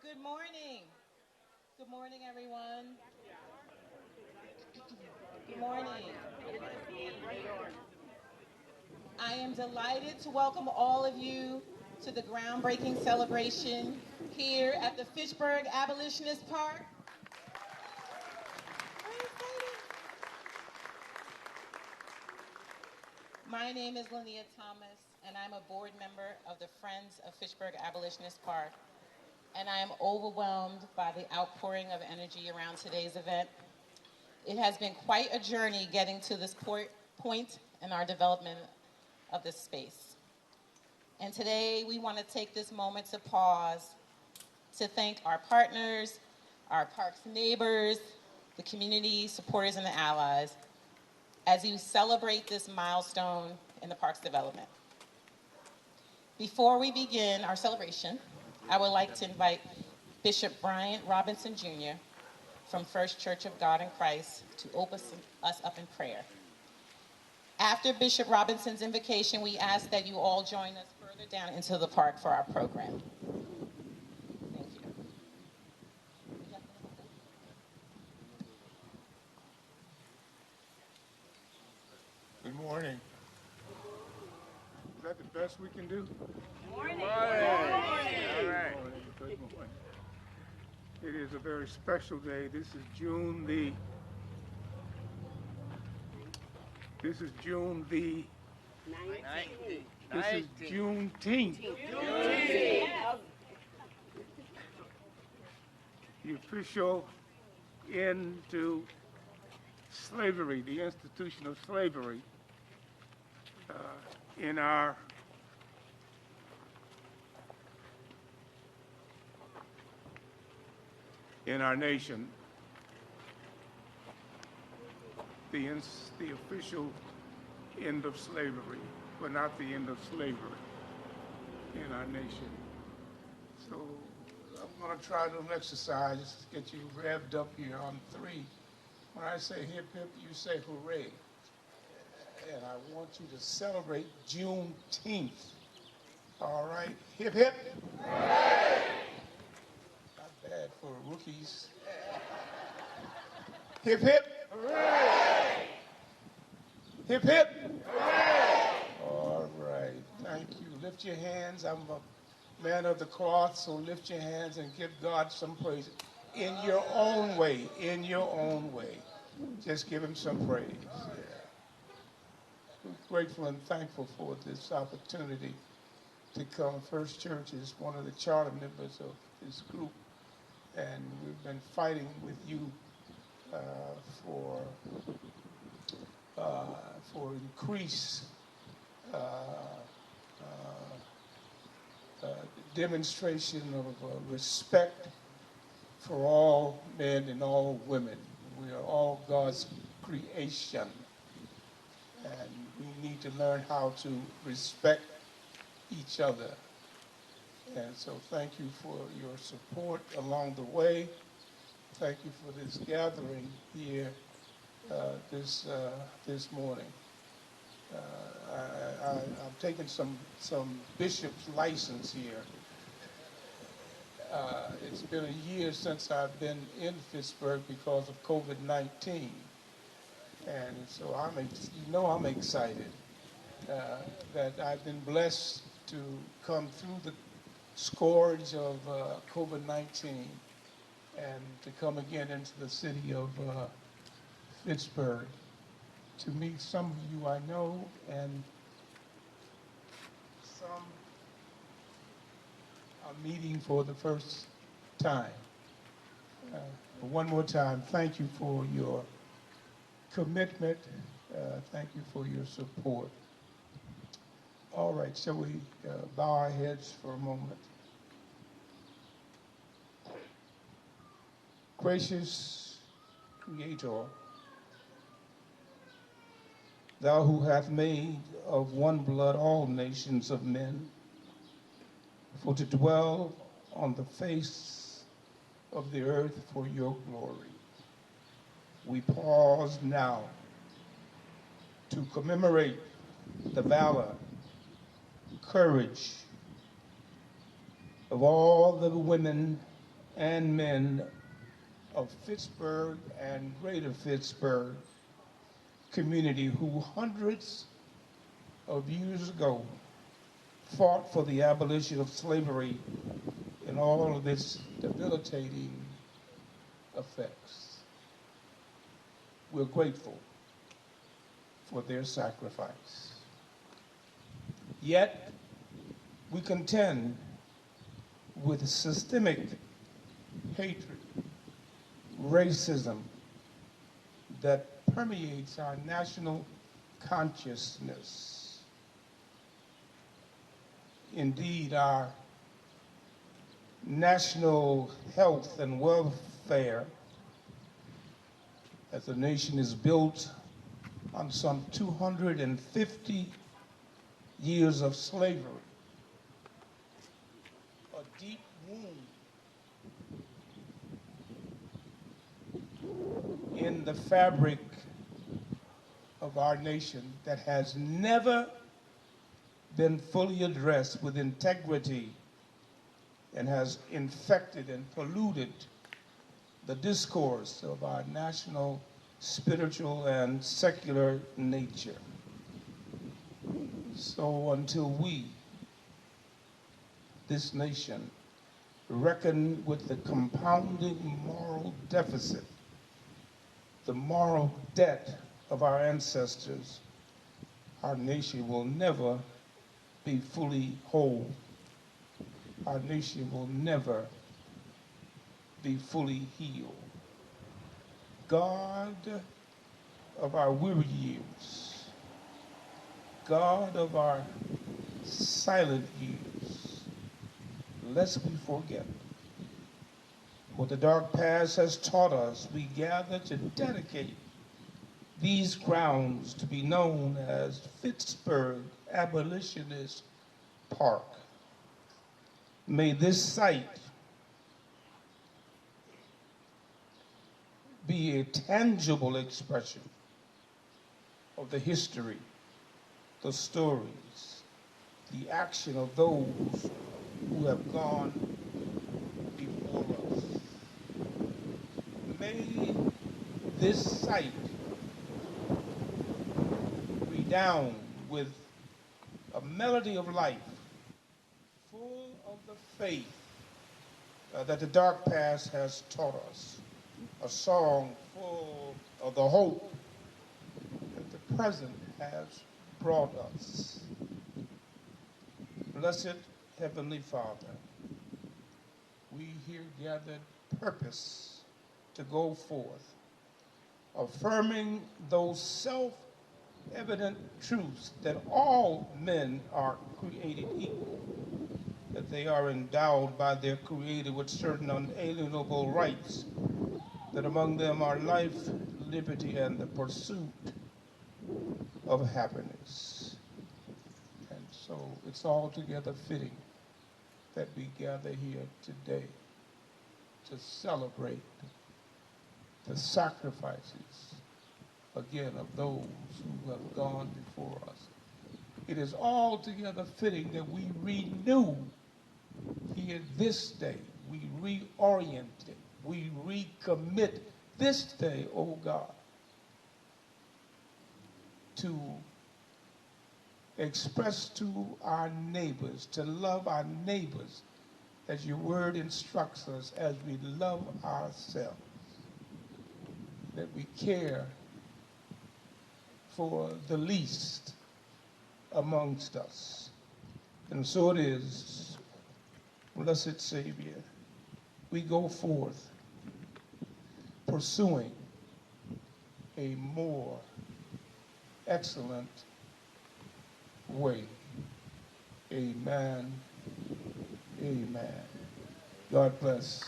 Good morning. Good morning, everyone. Good morning. I am delighted to welcome all of you to the groundbreaking celebration here at the Fitchburg Abolitionist Park. My name is Linnea Thomas, and I'm a board member of the Friends of Fitchburg Abolitionist Park. And I am overwhelmed by the outpouring of energy around today's event. It has been quite a journey getting to this point in our development of this space. And today we want to take this moment to pause to thank our partners, our park's neighbors, the community supporters, and the allies as we celebrate this milestone in the park's development. Before we begin our celebration, I would like to invite Bishop Bryant Robinson Jr. from First Church of God in Christ to open us up in prayer. After Bishop Robinson's invocation, we ask that you all join us further down into the park for our program. Thank you. Good morning. Is that the best we can do? Good morning. All right. Good morning. It is a very special day. This is June the 19th. This is Juneteenth. The official end to slavery, the institution of slavery in our nation. The official end of slavery, but not the end of slavery in our nation. So I'm going to try a little exercise just to get you revved up here on 3. When I say hip hip, you say hooray. And I want you to celebrate Juneteenth. All right, hip hip. Hooray! Not bad for rookies. Hip hip. Hooray! Hip hip. Hooray! All right, thank you. Lift your hands. I'm a man of the cloth, so lift your hands and give God some praise. In your own way, in your own way. Just give him some praise. Yeah. We're grateful and thankful for this opportunity to come. First Church is one of the charter members of this group, and we've been fighting with you for increased demonstration of respect for all men and all women. We are all God's creation, and we need to learn how to respect each other. And so thank you for your support along the way. Thank you for this gathering here this morning. I'm taking some bishop's license here. It's been a year since I've been in Fitchburg because of COVID-19. And so I'm excited that I've been blessed to come through the scourge of COVID-19 and to come again into the city of Fitchburg to meet some of you I know and some I'm meeting for the first time. One more time, thank you for your commitment. Thank you for your support. All right, shall we bow our heads for a moment? Gracious Creator, thou who hast made of one blood all nations of men, for to dwell on the face of the earth for your glory. We pause now to commemorate the valor, courage of all the women and men of Fitchburg and greater Fitchburg community who hundreds of years ago fought for the abolition of slavery and all of its debilitating effects. We're grateful for their sacrifice. Yet, we contend with systemic hatred, racism that permeates our national consciousness. Indeed, our national health and welfare as a nation is built on some 250 years of slavery, a deep wound in the fabric of our nation that has never been fully addressed with integrity and has infected and polluted the discourse of our national spiritual and secular nature. So until we, this nation, reckon with the compounding moral deficit, the moral debt of our ancestors, our nation will never be fully whole. Our nation will never be fully healed. God of our weary years, God of our silent years, lest we forget what the dark past has taught us, we gather to dedicate these grounds to be known as Fitchburg Abolitionist Park. May this site be a tangible expression of the history, the stories, the action of those who have gone before us. May this site redound with a melody of life, full of the faith that the dark past has taught us, a song full of the hope that the present has brought us. Blessed Heavenly Father, we here gathered purpose to go forth, affirming those self-evident truths that all men are created equal, that they are endowed by their Creator with certain unalienable rights, that among them are life, liberty, and the pursuit of happiness. And so it's altogether fitting that we gather here today to celebrate the sacrifices, again, of those who have gone before us. It is altogether fitting that we renew here this day, we reorient it, we recommit this day, oh God, to express to our neighbors, to love our neighbors as your word instructs us, as we love ourselves, that we care for the least amongst us. And so it is, blessed Savior, we go forth pursuing a more excellent way. Amen. Amen. God bless.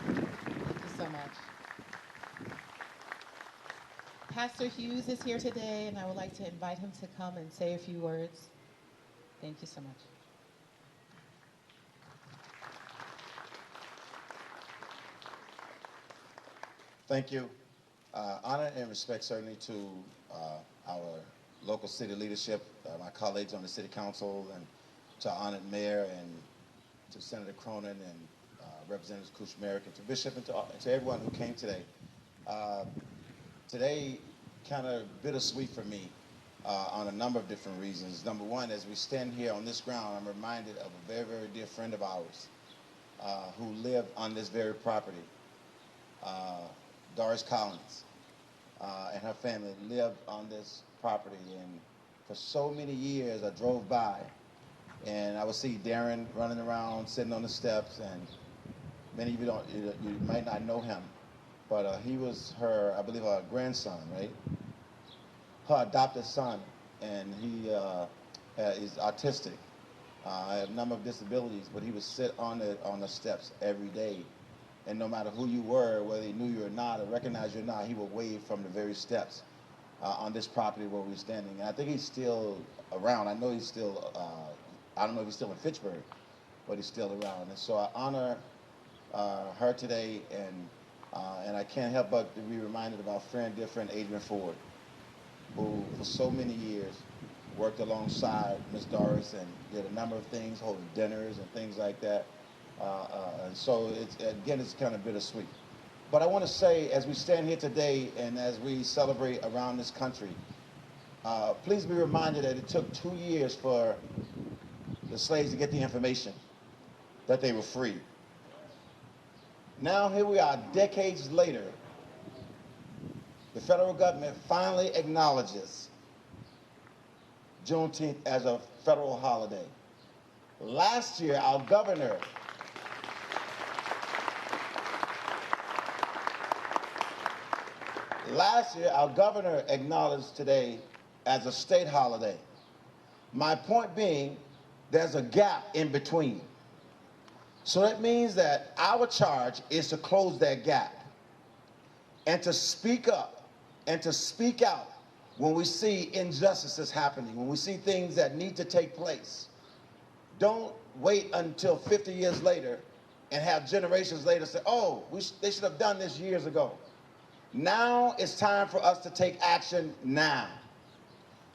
Thank you so much. Pastor Hughes is here today, and I would like to invite him to come and say a few words. Thank you so much. Thank you. Honor and respect certainly to our local city leadership, my colleagues on the city council, and to our honored mayor and to Senator Cronin and Representative Kuchmarek, and to Bishop, and to everyone who came today. Today, kind of bittersweet for me on a number of different reasons. Number one, as we stand here on this ground, I'm reminded of a very, very dear friend of ours who lived on this very property. Doris Collins and her family lived on this property, and for so many years I drove by and I would see Darren running around, sitting on the steps, and many of you might not know him, but he was her, I believe, her grandson, right? Her adopted son, and he is autistic. Have a number of disabilities, but he would sit on the steps every day, and no matter who you were, whether he knew you or not, or recognized you or not, he would wave from the very steps on this property where we're standing. And I think he's still around. I know he's still, I don't know if he's still in Fitchburg, but he's still around. And so I honor her today, and I can't help but to be reminded of our dear friend Adrian Ford, who for so many years worked alongside Ms. Doris and did a number of things, holding dinners and things like that. And so it's kind of bittersweet. But I want to say, as we stand here today and as we celebrate around this country, please be reminded that it took 2 years for the slaves to get the information that they were free. Now here we are, decades later, the federal government finally acknowledges Juneteenth as a federal holiday. Last year, our governor acknowledged today as a state holiday. My point being, there's a gap in between. So that means that our charge is to close that gap and to speak up and to speak out when we see injustices happening, when we see things that need to take place. Don't wait until 50 years later and have generations later say, oh, they should have done this years ago. Now it's time for us to take action now.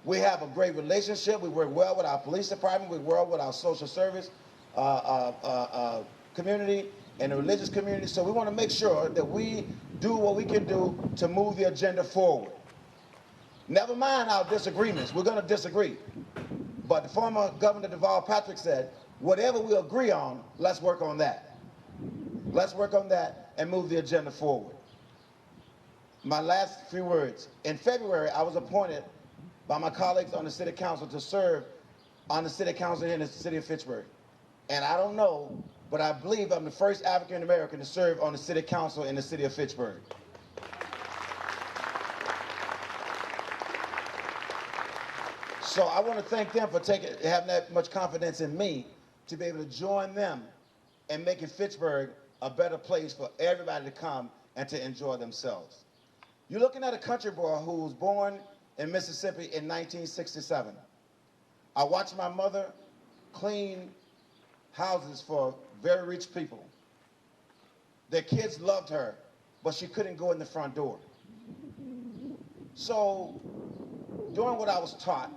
We have a great relationship. We work well with our police department. We work well with our social service community and the religious community. So we want to make sure that we do what we can do to move the agenda forward. Never mind our disagreements. We're going to disagree. But the former Governor Deval Patrick said, whatever we agree on, let's work on that. Let's work on that and move the agenda forward. My last few words. In February, I was appointed by my colleagues on the City Council to serve on the City Council here in the city of Fitchburg. And I don't know, but I believe I'm the first African American to serve on the City Council in the city of Fitchburg. So I want to thank them for having that much confidence in me to be able to join them in making Fitchburg a better place for everybody to come and to enjoy themselves. You're looking at a country boy who was born in Mississippi in 1967. I watched my mother clean houses for very rich people. Their kids loved her, but she couldn't go in the front door. So doing what I was taught,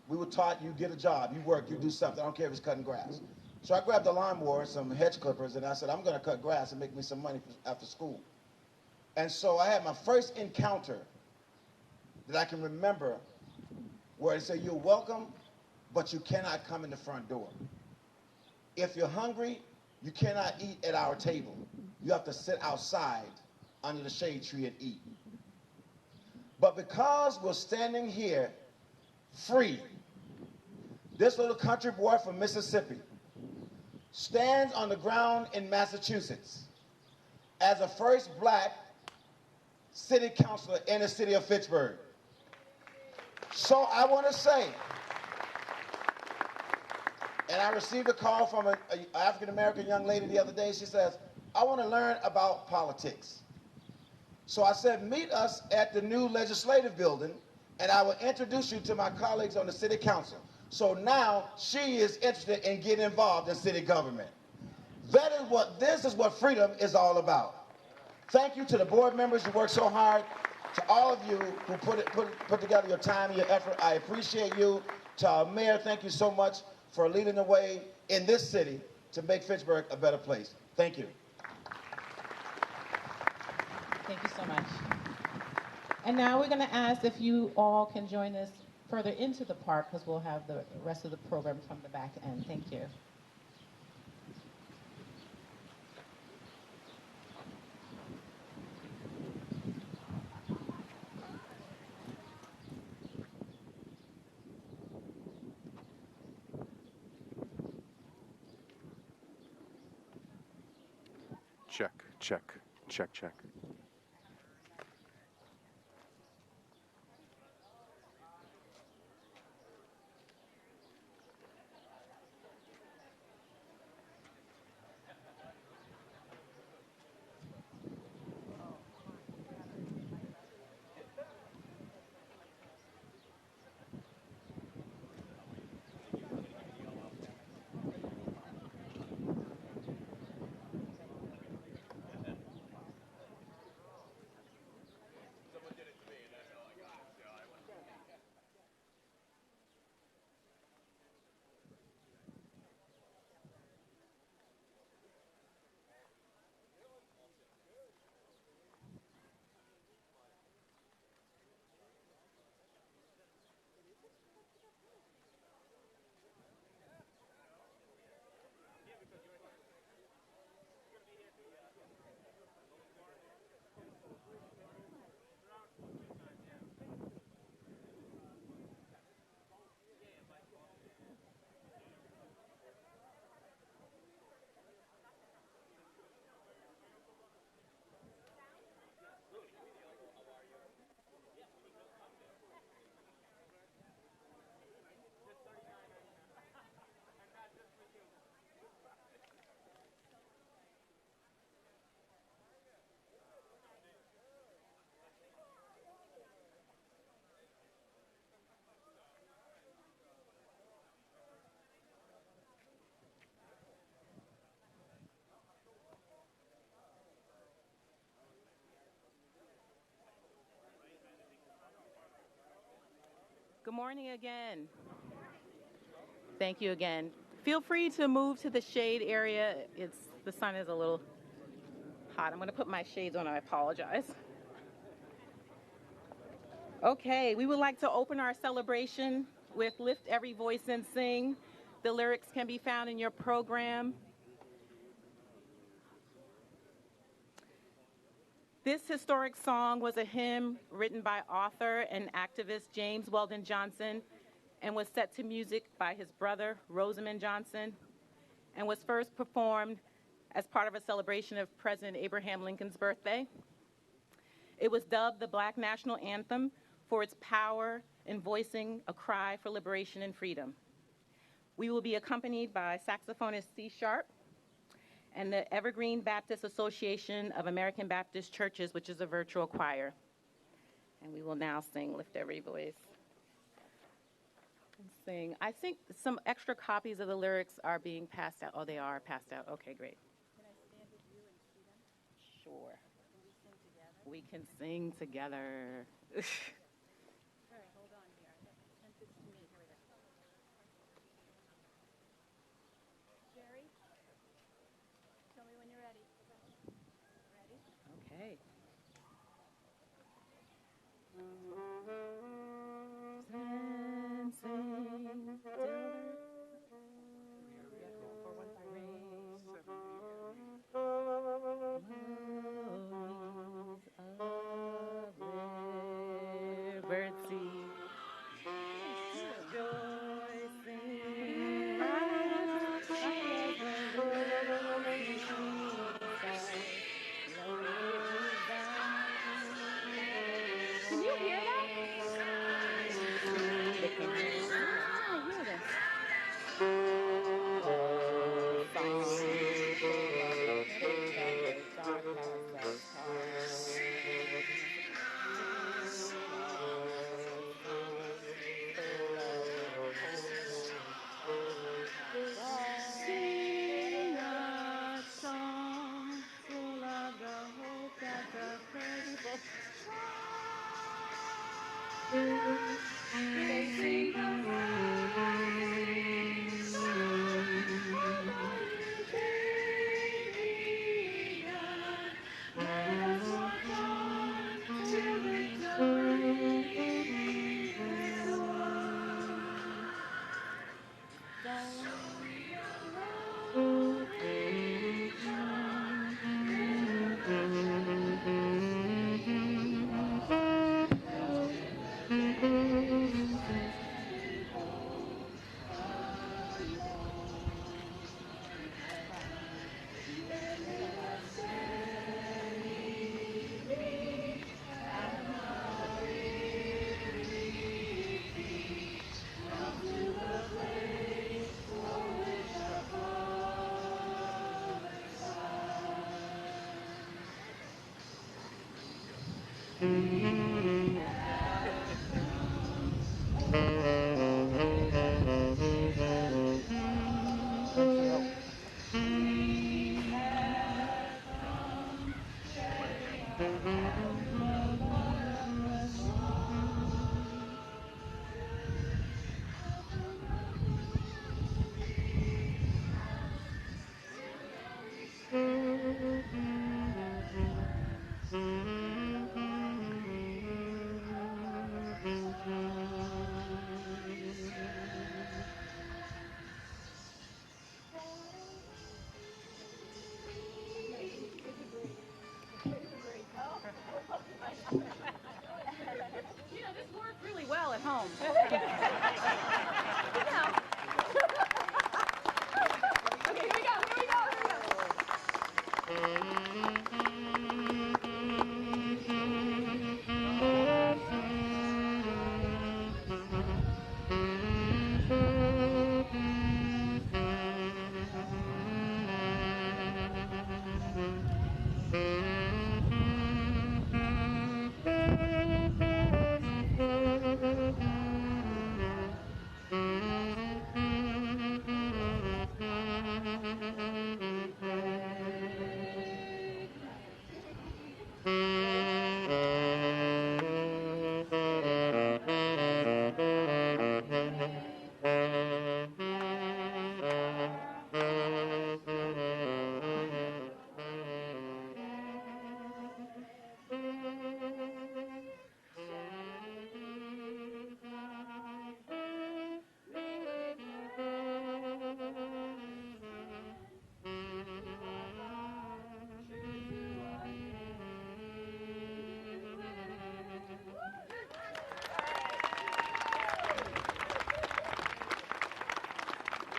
we were taught you get a job, you work, you do something, I don't care if it's cutting grass. So I grabbed a lawnmower, some hedge clippers, and I said, I'm gonna cut grass and make me some money after school. And so I had my first encounter that I can remember where they say, you're welcome, but you cannot come in the front door. If you're hungry, you cannot eat at our table. You have to sit outside under the shade tree and eat. But because we're standing here free, this little country boy from Mississippi stands on the ground in Massachusetts as the first black city councilor in the city of Fitchburg. So I want to say, and I received a call from an African-American young lady the other day. She says, I want to learn about politics. So I said, meet us at the new legislative building, and I will introduce you to my colleagues on the city council. So now she is interested in getting involved in city government. This is what freedom is all about. Thank you to the board members who worked so hard. To all of you who put together your time and your effort, I appreciate you. To our mayor, thank you so much for leading the way in this city to make Fitchburg a better place. Thank you. Thank you so much. And now we're going to ask if you all can join us further into the park because we'll have the rest of the program from the back end. Thank you. Check, check, check, check. Good morning again. Thank you again. Feel free to move to the shade area. The sun is a little hot. I'm going to put my shades on. I apologize. Okay, we would like to open our celebration with Lift Every Voice and Sing. The lyrics can be found in your program. This historic song was a hymn written by author and activist James Weldon Johnson and was set to music by his brother, Rosamond Johnson, and was first performed as part of a celebration of President Abraham Lincoln's birthday. It was dubbed the Black National Anthem for its power in voicing a cry for liberation and freedom. We will be accompanied by saxophonist C. Sharp and the Evergreen Baptist Association of American Baptist Churches, which is a virtual choir. And we will now sing Lift Every Voice. Sing. I think some extra copies of the lyrics are being passed out. Oh, they are passed out. Okay, great. Can I stand with you and see them? Sure. Can we sing together? We can sing together. All right, hold on here. Send this to me. Here we go. Jerry, tell me when you're ready. Ready? Okay. Can you hear that? They can't hear it. I can't hear this. You know, this worked really well at home. Okay, here we go, here we go, here we go.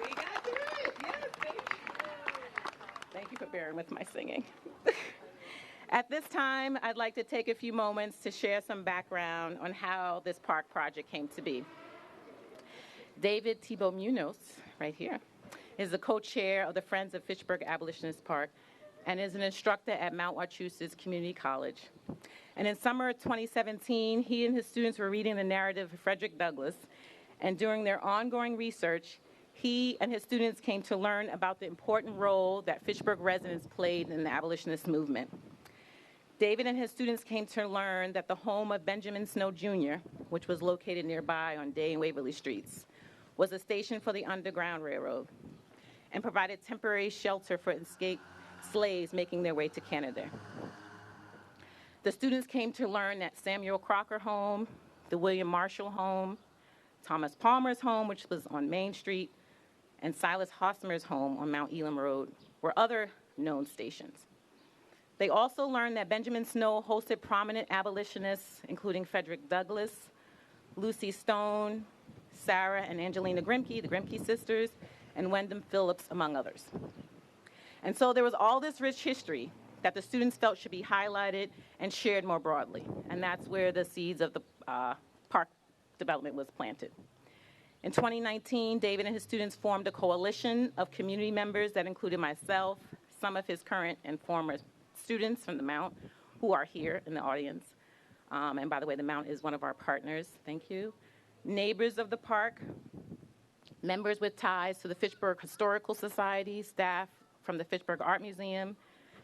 We got through it. Yes, thank you. Thank you for bearing with my singing. At this time, I'd like to take a few moments to share some background on how this park project came to be. David Thibault Munoz, right here, is the co-chair of the Friends of Fitchburg Abolitionist Park and is an instructor at Mount Wachusett Community College. And in summer 2017, he and his students were reading the narrative of Frederick Douglass, and during their ongoing research, he and his students came to learn about the important role that Fitchburg residents played in the abolitionist movement. David and his students came to learn that the home of Benjamin Snow Jr., which was located nearby on Day and Waverly Streets, was a station for the Underground Railroad and provided temporary shelter for escaped slaves making their way to Canada. The students came to learn that Samuel Crocker home, the William Marshall home, Thomas Palmer's home, which was on Main Street, and Silas Hosmer's home on Mount Elam Road were other known stations. They also learned that Benjamin Snow hosted prominent abolitionists, including Frederick Douglass, Lucy Stone, Sarah and Angelina Grimke, the Grimke sisters, and Wyndham Phillips, among others. And so there was all this rich history that the students felt should be highlighted and shared more broadly. And that's where the seeds of the park development was planted. In 2019, David and his students formed a coalition of community members that included myself, some of his current and former students from the Mount who are here in the audience. And by the way, the Mount is one of our partners. Thank you. Neighbors of the park, members with ties to the Fitchburg Historical Society, staff from the Fitchburg Art Museum,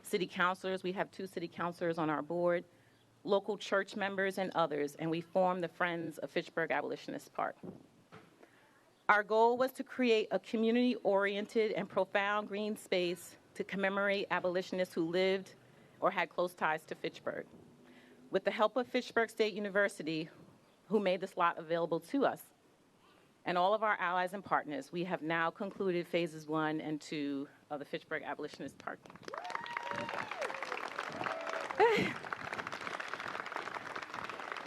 city councilors. We have 2 city councilors on our board, local church members, and others, and we formed the Friends of Fitchburg Abolitionist Park. Our goal was to create a community-oriented and profound green space to commemorate abolitionists who lived or had close ties to Fitchburg. With the help of Fitchburg State University, who made this lot available to us, and all of our allies and partners, we have now concluded phases 1 and 2 of the Fitchburg Abolitionist Park.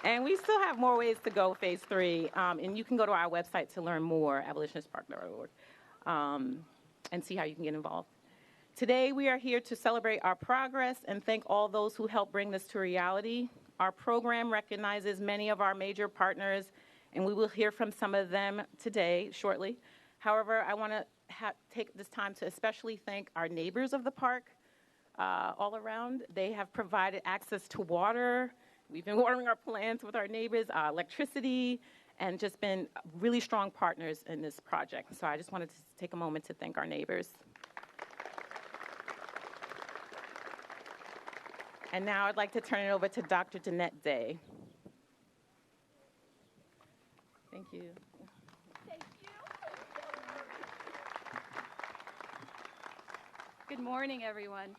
And we still have more ways to go, phase 3, and you can go to our website to learn more, abolitionistpark.org, and see how you can get involved. Today, we are here to celebrate our progress and thank all those who helped bring this to reality. Our program recognizes many of our major partners, and we will hear from some of them today, shortly. However, I want to take this time to especially thank our neighbors of the park all around. They have provided access to water, We've been watering our plants with our neighbors, electricity, and just been really strong partners in this project. So I just wanted to take a moment to thank our neighbors. And now I'd like to turn it over to Dr. Danette Day. Thank you. Thank you. Good morning, everyone.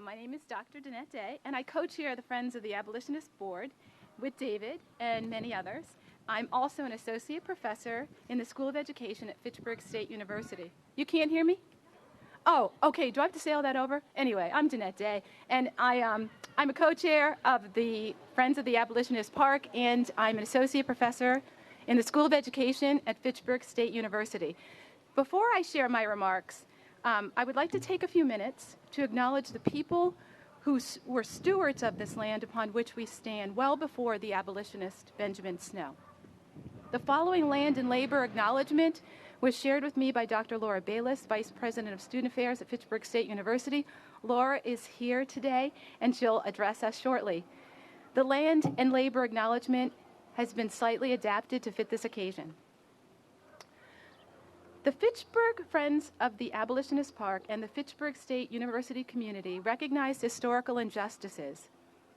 My name is Dr. Danette Day, and I co-chair the Friends of the Abolitionist Board with David and many others. I'm also an associate professor in the School of Education at Fitchburg State University. You can't hear me? Oh, okay. Do I have to say all that over? Anyway, I'm Danette Day, and I'm a co-chair of the Friends of the Abolitionist Park, and I'm an associate professor in the School of Education at Fitchburg State University. Before I share my remarks, I would like to take a few minutes to acknowledge the people who were stewards of this land upon which we stand well before the abolitionist Benjamin Snow. The following land and labor acknowledgement was shared with me by Dr. Laura Bayless, Vice President of Student Affairs at Fitchburg State University. Laura is here today, and she'll address us shortly. The land and labor acknowledgement has been slightly adapted to fit this occasion. The Fitchburg Friends of the Abolitionist Park and the Fitchburg State University community recognize historical injustices.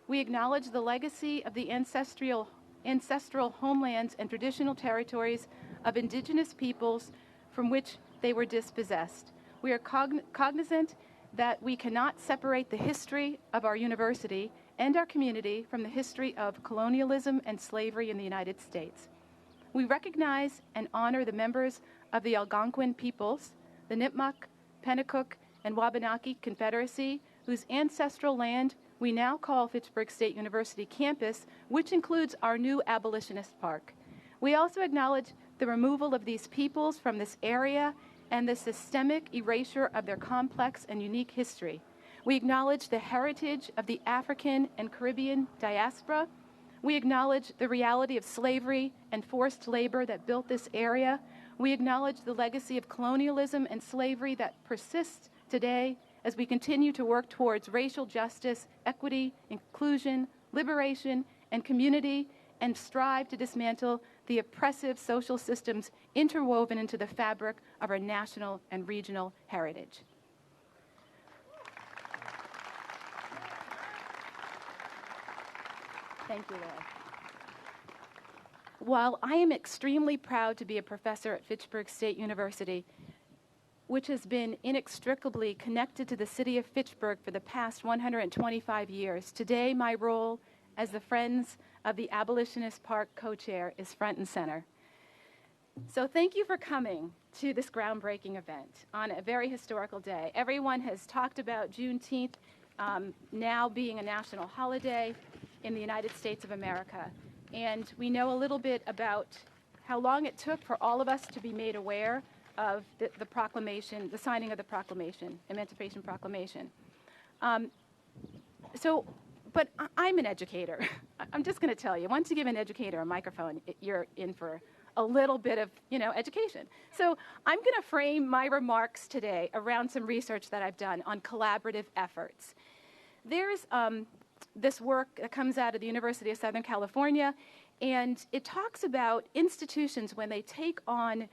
We acknowledge the legacy of the ancestral homelands and traditional territories of indigenous peoples from which they were dispossessed. We are cognizant that we cannot separate the history of our university and our community from the history of colonialism and slavery in the United States. We recognize and honor the members of the Algonquin peoples, the Nipmuc, Pennacook, and Wabanaki Confederacy, whose ancestral land we now call Fitchburg State University campus, which includes our new abolitionist park. We also acknowledge the removal of these peoples from this area and the systemic erasure of their complex and unique history. We acknowledge the heritage of the African and Caribbean diaspora. We acknowledge the reality of slavery and forced labor that built this area. We acknowledge the legacy of colonialism and slavery that persists today as we continue to work towards racial justice, equity, inclusion, liberation, and community, and strive to dismantle the oppressive social systems interwoven into the fabric of our national and regional heritage. Thank you, Laura. While I am extremely proud to be a professor at Fitchburg State University, which has been inextricably connected to the city of Fitchburg for the past 125 years, today my role as the Friends of the Abolitionist Park co-chair is front and center. So thank you for coming to this groundbreaking event on a very historical day. Everyone has talked about Juneteenth now being a national holiday in the United States of America. And we know a little bit about how long it took for all of us to be made aware of the proclamation, the signing of the proclamation, Emancipation Proclamation. But I'm an educator. I'm just going to tell you, once you give an educator a microphone, you're in for a little bit of, education. So I'm going to frame my remarks today around some research that I've done on collaborative efforts. There's this work that comes out of the University of Southern California, and it talks about institutions when they take on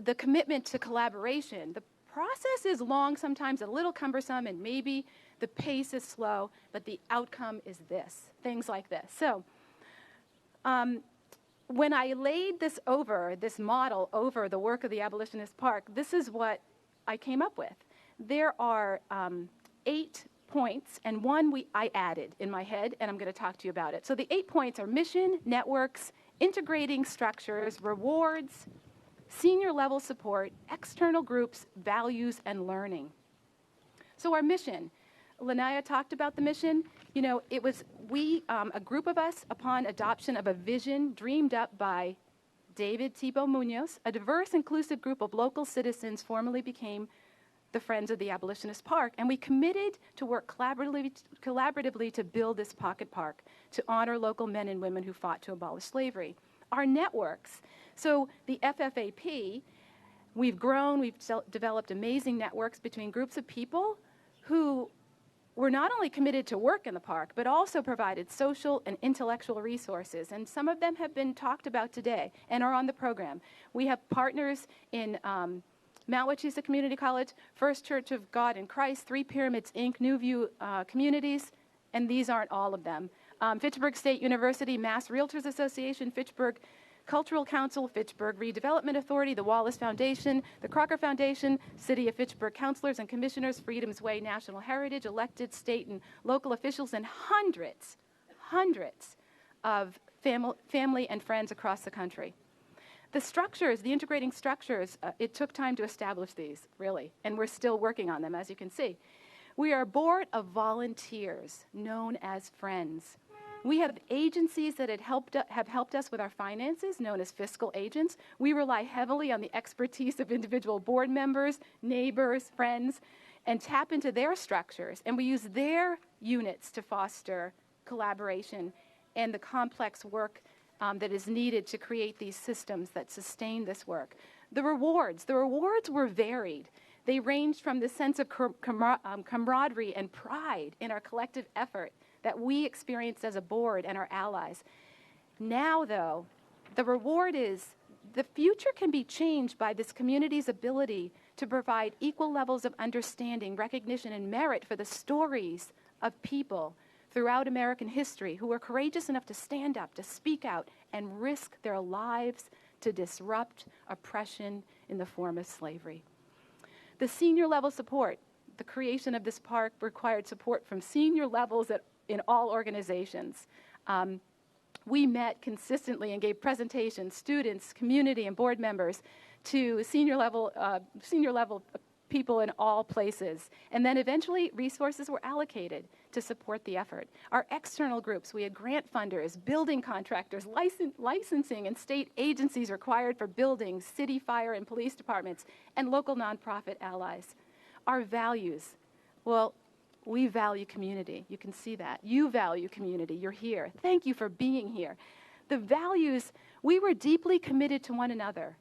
the commitment to collaboration. The process is long, sometimes a little cumbersome, and maybe the pace is slow, but the outcome is this, things like this. So when I laid this model over the work of the Abolitionist Park, this is what I came up with. There are 8 points, and one I added in my head, and I'm going to talk to you about it. So the 8 points are mission, networks, integrating structures, rewards, senior level support, external groups, values, and learning. So our mission, Lanaya talked about the mission. It was a group of us, upon adoption of a vision dreamed up by David Thibault Munoz, a diverse, inclusive group of local citizens formally became the Friends of the Abolitionist Park, and we committed to work collaboratively to build this pocket park to honor local men and women who fought to abolish slavery. Our networks, so the FFAP, we've grown, we've developed amazing networks between groups of people who were not only committed to work in the park, but also provided social and intellectual resources. And some of them have been talked about today and are on the program. We have partners in Mount Wachusett Community College, First Church of God in Christ, Three Pyramids, Inc., New View Communities, and these aren't all of them. Fitchburg State University, Mass Realtors Association, Fitchburg Cultural Council, Fitchburg Redevelopment Authority, the Wallace Foundation, the Crocker Foundation, City of Fitchburg Councilors and Commissioners, Freedom's Way National Heritage, elected state and local officials, and hundreds of family and friends across the country. The structures, the integrating structures, it took time to establish these, really, and we're still working on them, as you can see. We are a board of volunteers known as Friends. We have agencies that have helped us with our finances, known as fiscal agents. We rely heavily on the expertise of individual board members, neighbors, friends, and tap into their structures. And we use their units to foster collaboration and the complex work that is needed to create these systems that sustain this work. The rewards were varied. They ranged from the sense of camaraderie and pride in our collective effort that we experienced as a board and our allies. Now, though, the reward is the future can be changed by this community's ability to provide equal levels of understanding, recognition, and merit for the stories of people throughout American history who were courageous enough to stand up, to speak out, and risk their lives to disrupt oppression in the form of slavery. The senior level support, the creation of this park required support from senior levels in all organizations. We met consistently and gave presentations, students, community, and board members to senior level people in all places. And then eventually resources were allocated to support the effort. Our external groups, we had grant funders, building contractors, licensing and state agencies required for buildings, city fire and police departments, and local nonprofit allies. Our values, well, we value community. You can see that. You value community. You're here. Thank you for being here. The values, we were deeply committed to one another.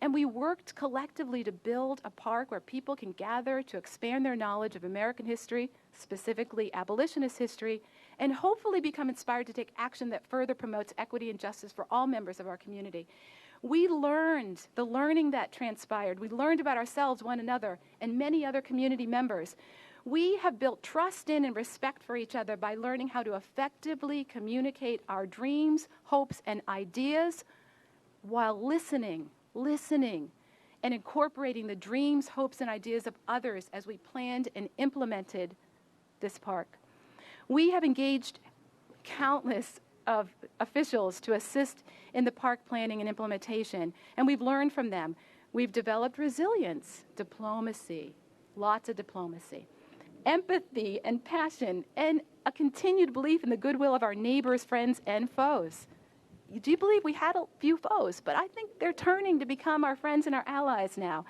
And we worked collectively to build a park where people can gather to expand their knowledge of American history, specifically abolitionist history, and hopefully become inspired to take action that further promotes equity and justice for all members of our community. We learned, the learning that transpired, we learned about ourselves, one another, and many other community members. We have built trust in and respect for each other by learning how to effectively communicate our dreams, hopes, and ideas while listening, and incorporating the dreams, hopes, and ideas of others as we planned and implemented this park. We have engaged countless of officials to assist in the park planning and implementation, and we've learned from them. We've developed resilience, diplomacy, lots of diplomacy, empathy and passion, and a continued belief in the goodwill of our neighbors, friends, and foes. You do believe we had a few foes, but I think they're turning to become our friends and our allies now.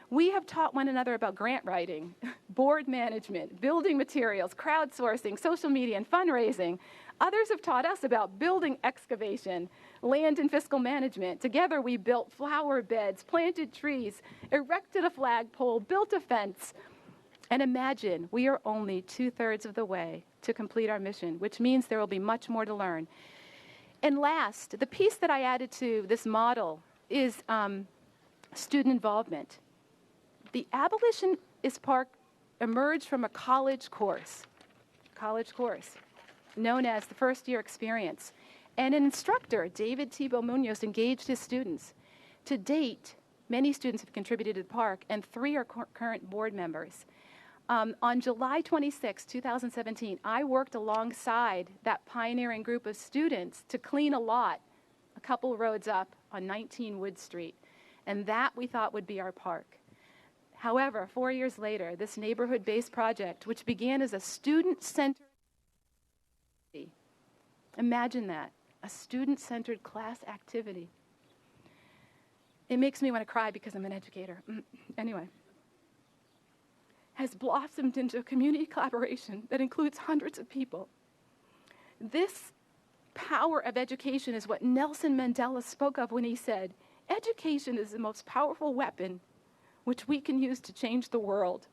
We have taught one another about grant writing, board management, building materials, crowdsourcing, social media, and fundraising. Others have taught us about building excavation, land and fiscal management. Together we built flower beds, planted trees, erected a flagpole, built a fence. And imagine we are only 2/3 of the way to complete our mission, which means there will be much more to learn. And last, the piece that I added to this model is student involvement. The Abolitionist Park emerged from a college course known as the First Year Experience. And an instructor, David Tebow Munoz, engaged his students. To date, many students have contributed to the park, and 3 are current board members. On July 26, 2017, I worked alongside that pioneering group of students to clean a lot a couple roads up on 19 Wood Street, and that we thought would be our park. However, 4 years later, this neighborhood-based project, which began as a student-centered, imagine that, a student-centered class activity. It makes me want to cry because I'm an educator. Anyway. Has blossomed into a community collaboration that includes hundreds of people. This power of education is what Nelson Mandela spoke of when he said, "Education is the most powerful weapon which we can use to change the world."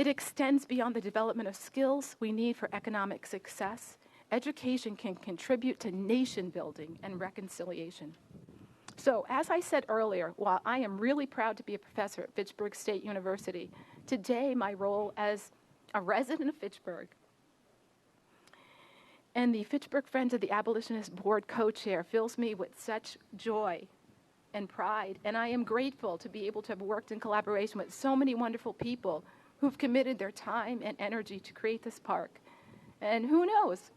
It extends beyond the development of skills we need for economic success. Education can contribute to nation building and reconciliation. So, as I said earlier, while I am really proud to be a professor at Fitchburg State University, today my role as a resident of Fitchburg and the Fitchburg Friends of the Abolitionist Board co-chair fills me with such joy and pride, and I am grateful to be able to have worked in collaboration with so many wonderful people who've committed their time and energy to create this park. And who knows,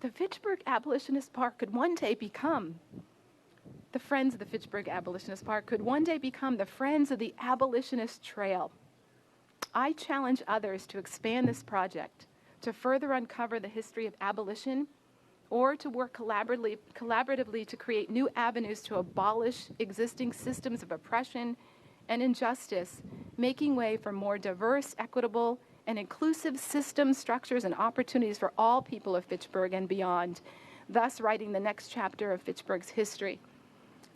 the Fitchburg Abolitionist Park could one day become the Friends of the Fitchburg Abolitionist Park could one day become the Friends of the Abolitionist Trail. I challenge others to expand this project, to further uncover the history of abolition, or to work collaboratively to create new avenues to abolish existing systems of oppression and injustice, making way for more diverse, equitable, and inclusive systems, structures, and opportunities for all people of Fitchburg and beyond, thus writing the next chapter of Fitchburg's history.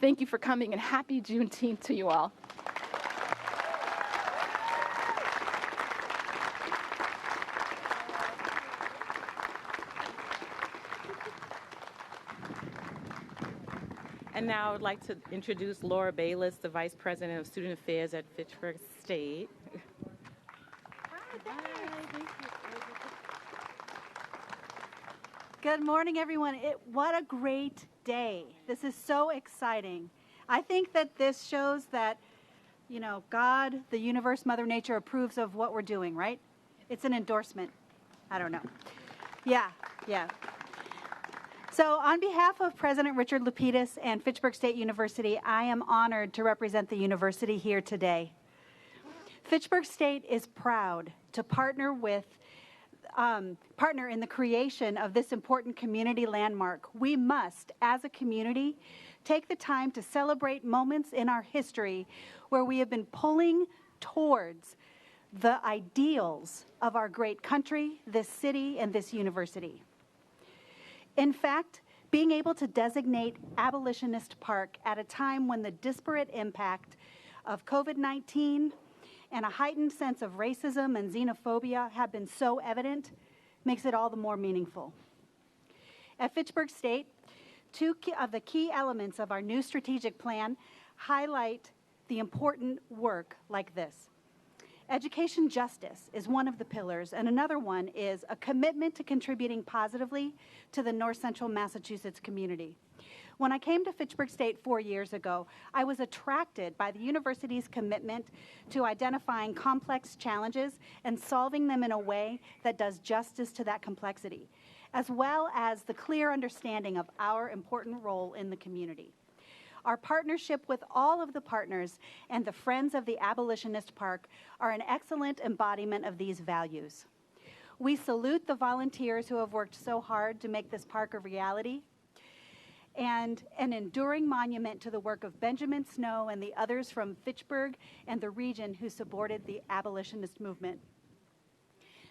Thank you for coming, and happy Juneteenth to you all. And now I would like to introduce Laura Bayless, the Vice President of Student Affairs at Fitchburg State. Good morning, everyone. What a great day. This is so exciting. I think that this shows that, God, the universe, Mother Nature approves of what we're doing, right? It's an endorsement. I don't know. Yeah. So on behalf of President Richard Lapidus and Fitchburg State University, I am honored to represent the university here today. Fitchburg State is proud to partner in the creation of this important community landmark. We must, as a community, take the time to celebrate moments in our history where we have been pulling towards the ideals of our great country, this city, and this university. In fact, being able to designate Abolitionist Park at a time when the disparate impact of COVID-19 and a heightened sense of racism and xenophobia have been so evident makes it all the more meaningful. At Fitchburg State, two of the key elements of our new strategic plan highlight the important work like this. Education justice is one of the pillars, and another one is a commitment to contributing positively to the North Central Massachusetts community. When I came to Fitchburg State 4 years ago, I was attracted by the university's commitment to identifying complex challenges and solving them in a way that does justice to that complexity, as well as the clear understanding of our important role in the community. Our partnership with all of the partners and the Friends of the Abolitionist Park are an excellent embodiment of these values. We salute the volunteers who have worked so hard to make this park a reality, and an enduring monument to the work of Benjamin Snow and the others from Fitchburg and the region who supported the abolitionist movement.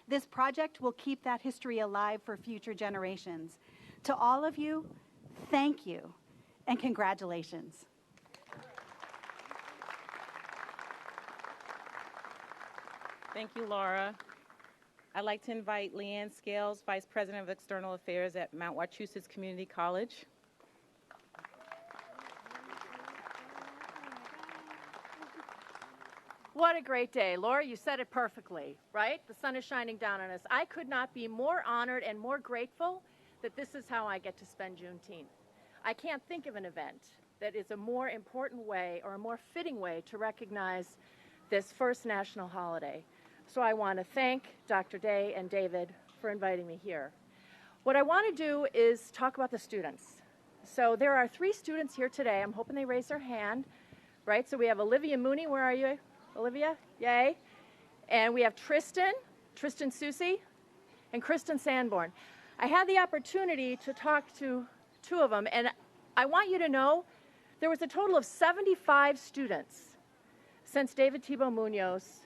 This project will keep that history alive for future generations. To all of you, thank you and congratulations. Thank you, Laura. I'd like to invite Leanne Scales, Vice President of External Affairs at Mount Wachusett Community College. What a great day. Laura, you said it perfectly, right? The sun is shining down on us. I could not be more honored and more grateful that this is how I get to spend Juneteenth. I can't think of an event that is a more important way or a more fitting way to recognize this first national holiday. So I want to thank Dr. Day and David for inviting me here. What I want to do is talk about the students. So there are 3 students here today. I'm hoping they raise their hand, right? So we have Olivia Mooney. Where are you, Olivia? Yay. And we have Tristan Susi, and Kristen Sanborn. I had the opportunity to talk to 2 of them, and I want you to know there was a total of 75 students since David Thibault Munoz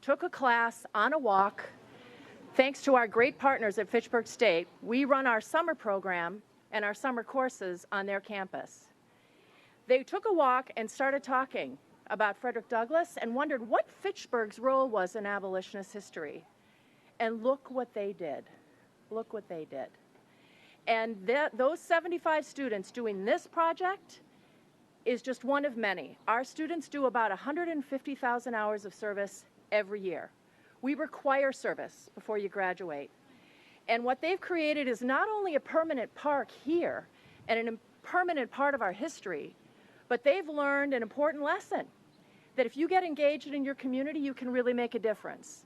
took a class on a walk. Thanks to our great partners at Fitchburg State, we run our summer program and our summer courses on their campus. They took a walk and started talking about Frederick Douglass and wondered what Fitchburg's role was in abolitionist history. And look what they did. Look what they did. And those 75 students doing this project is just one of many. Our students do about 150,000 hours of service every year. We require service before you graduate. And what they've created is not only a permanent park here and a permanent part of our history, but they've learned an important lesson, that if you get engaged in your community, you can really make a difference.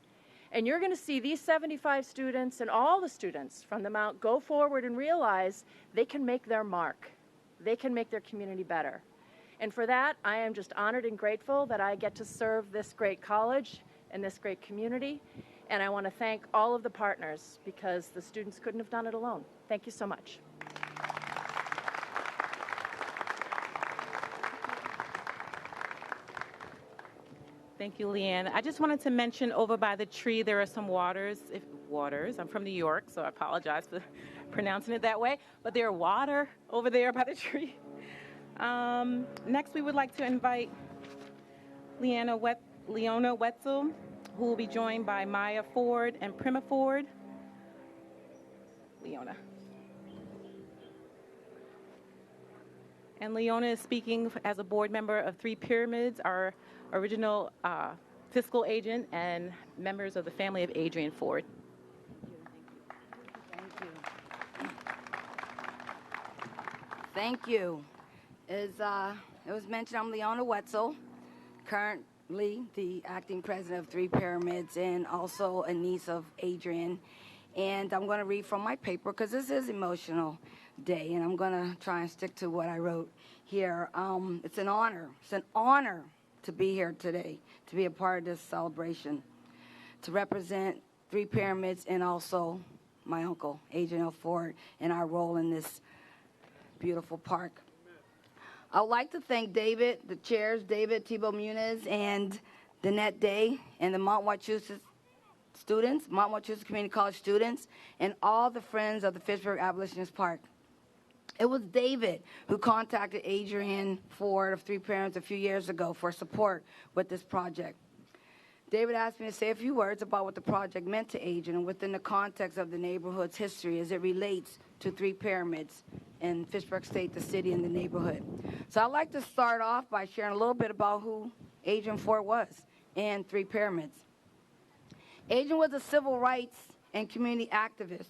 And you're going to see these 75 students and all the students from the Mount go forward and realize they can make their mark. They can make their community better. And for that, I am just honored and grateful that I get to serve this great college and this great community. And I want to thank all of the partners because the students couldn't have done it alone. Thank you so much. Thank you, Leanne. I just wanted to mention over by the tree there are some waters. I'm from New York, so I apologize for pronouncing it that way. But there are water over there by the tree. Next, we would like to invite Leona Wetzel, who will be joined by Maya Ford and Prima Ford. Leona. And Leona is speaking as a board member of Three Pyramids, our original fiscal agent and members of the family of Adrian Ford. Thank you. As it was mentioned, I'm Leona Wetzel, currently the acting president of Three Pyramids and also a niece of Adrian. And I'm going to read from my paper because this is emotional day, and I'm going to try and stick to what I wrote here. It's an honor. It's an honor to be here today, to be a part of this celebration, to represent Three Pyramids and also my uncle, Adrian L. Ford, and our role in this beautiful park. I would like to thank David, the chairs, David Tebow Muniz and Danette Day, and the Mount Wachusett students, Mount Wachusett Community College students, and all the friends of the Fitchburg Abolitionist Park. It was David who contacted Adrian Ford of Three Pyramids a few years ago for support with this project. David asked me to say a few words about what the project meant to Adrian within the context of the neighborhood's history as it relates to Three Pyramids in Fitchburg State, the city, and the neighborhood. So I'd like to start off by sharing a little bit about who Adrian Ford was and Three Pyramids. Adrian was a civil rights and community activist,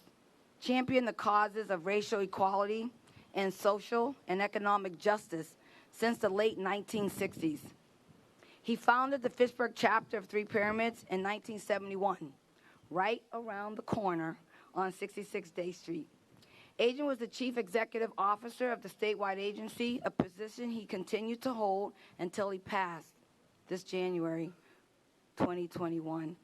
championed the causes of racial equality and social and economic justice since the late 1960s. He founded the Fitchburg chapter of Three Pyramids in 1971, right around the corner on 66 Day Street. Adrian was the chief executive officer of the statewide agency, a position he continued to hold until he passed this January 2021.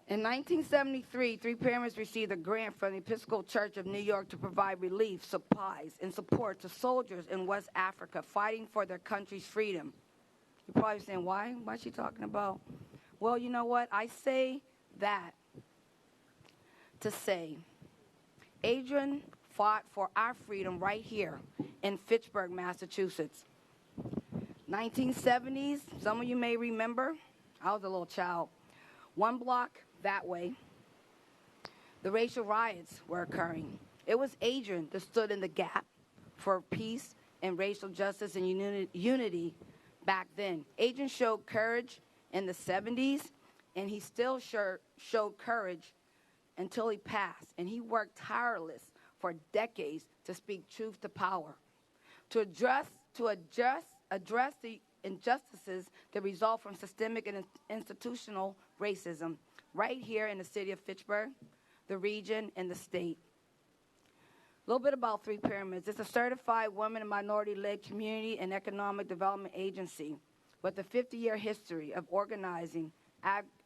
In 1973, Three Pyramids received a grant from the Episcopal Church of New York to provide relief, supplies, and support to soldiers in West Africa fighting for their country's freedom. You're probably saying, why? Why is she talking about? Well, you know what? I say that to say Adrian fought for our freedom right here in Fitchburg, Massachusetts. 1970s, some of you may remember, I was a little child. One block that way, the racial riots were occurring. It was Adrian that stood in the gap for peace and racial justice and unity back then. Adrian showed courage in the 70s, and he still showed courage until he passed. And he worked tireless for decades to speak truth to power, to address the injustices that result from systemic and institutional racism right here in the city of Fitchburg, the region, and the state. A little bit about Three Pyramids. It's a certified women and minority-led community and economic development agency with a 50-year history of organizing,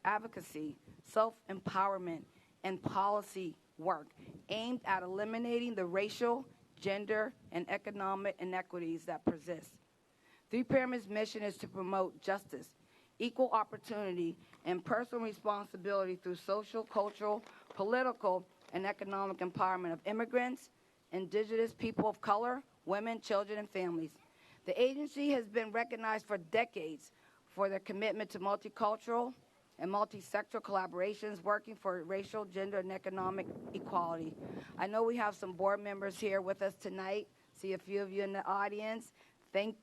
advocacy, self-empowerment, and policy work aimed at eliminating the racial, gender, and economic inequities that persist. Three Pyramids' mission is to promote justice, equal opportunity, and personal responsibility through social, cultural, political, and economic empowerment of immigrants, indigenous people of color, women, children, and families. The agency has been recognized for decades for their commitment to multicultural and multi-sectoral collaborations, working for racial, gender, and economic equality. I know we have some board members here with us tonight. See a few of you in the audience. Thank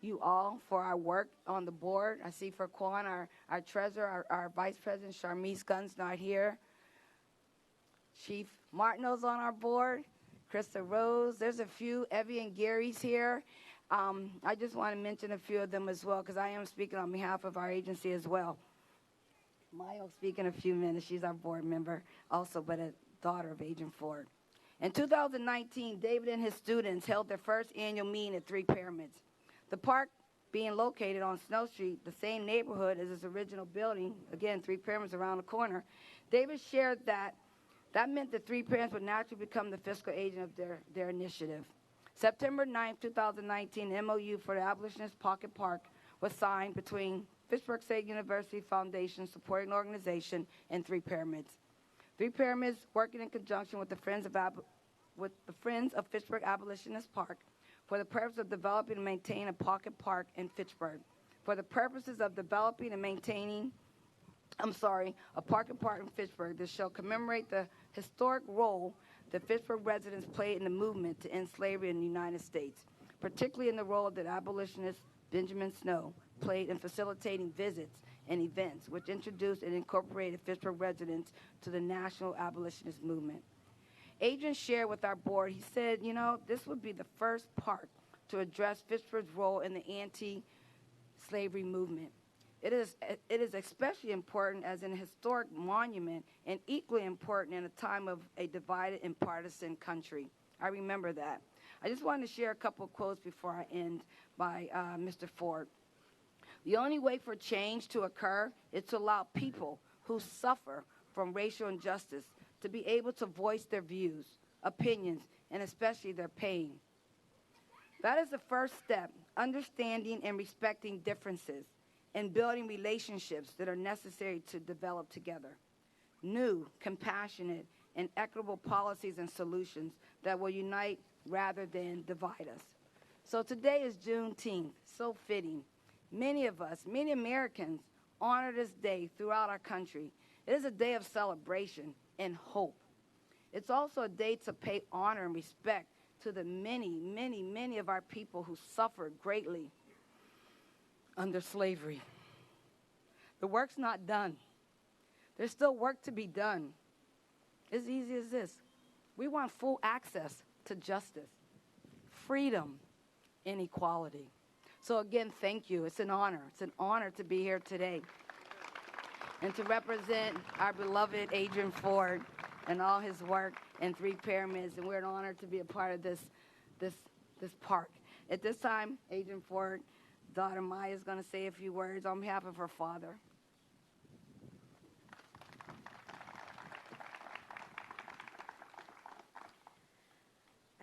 you all for our work on the board. I see for Kwan, our treasurer, our vice president, Charmise Gunn's not here. Chief Martineau's on our board. Krista Rose. There's a few. Evie and Gary's here. I just want to mention a few of them as well because I am speaking on behalf of our agency as well. Maya will speak in a few minutes. She's our board member also, but a daughter of Agent Ford. In 2019, David and his students held their first annual meeting at Three Pyramids. The park being located on Snow Street, the same neighborhood as its original building, again, Three Pyramids around the corner, David shared that meant that Three Pyramids would naturally become the fiscal agent of their initiative. September 9, 2019, an MOU for the Abolitionist Pocket Park was signed between Fitchburg State University Foundation supporting organization and Three Pyramids. Three Pyramids, working in conjunction with the Friends of Fitchburg Abolitionist Park, for the purpose of developing and maintaining a pocket park in Fitchburg. For the purposes of developing and maintaining, a pocket park in Fitchburg that shall commemorate the historic role that Fitchburg residents played in the movement to end slavery in the United States, particularly in the role that abolitionist Benjamin Snow played in facilitating visits and events, which introduced and incorporated Fitchburg residents to the national abolitionist movement. Agent shared with our board, he said, this would be the first park to address Fitchburg's role in the anti-slavery movement. It is especially important as an historic monument and equally important in a time of a divided and partisan country. I remember that. I just wanted to share a couple of quotes before I end by Mr. Ford. The only way for change to occur is to allow people who suffer from racial injustice to be able to voice their views, opinions, and especially their pain. That is the first step, understanding and respecting differences and building relationships that are necessary to develop together. New, compassionate, and equitable policies and solutions that will unite rather than divide us. So today is Juneteenth, so fitting. Many of us, many Americans, honor this day throughout our country. It is a day of celebration and hope. It's also a day to pay honor and respect to the many, many, many of our people who suffered greatly under slavery. The work's not done. There's still work to be done. As easy as this. We want full access to justice, freedom, and equality. So again, thank you. It's an honor. It's an honor to be here today and to represent our beloved Agent Ford and all his work in Three Pyramids. And we're an honor to be a part of this park. At this time, Agent Ford's daughter Maya is going to say a few words on behalf of her father.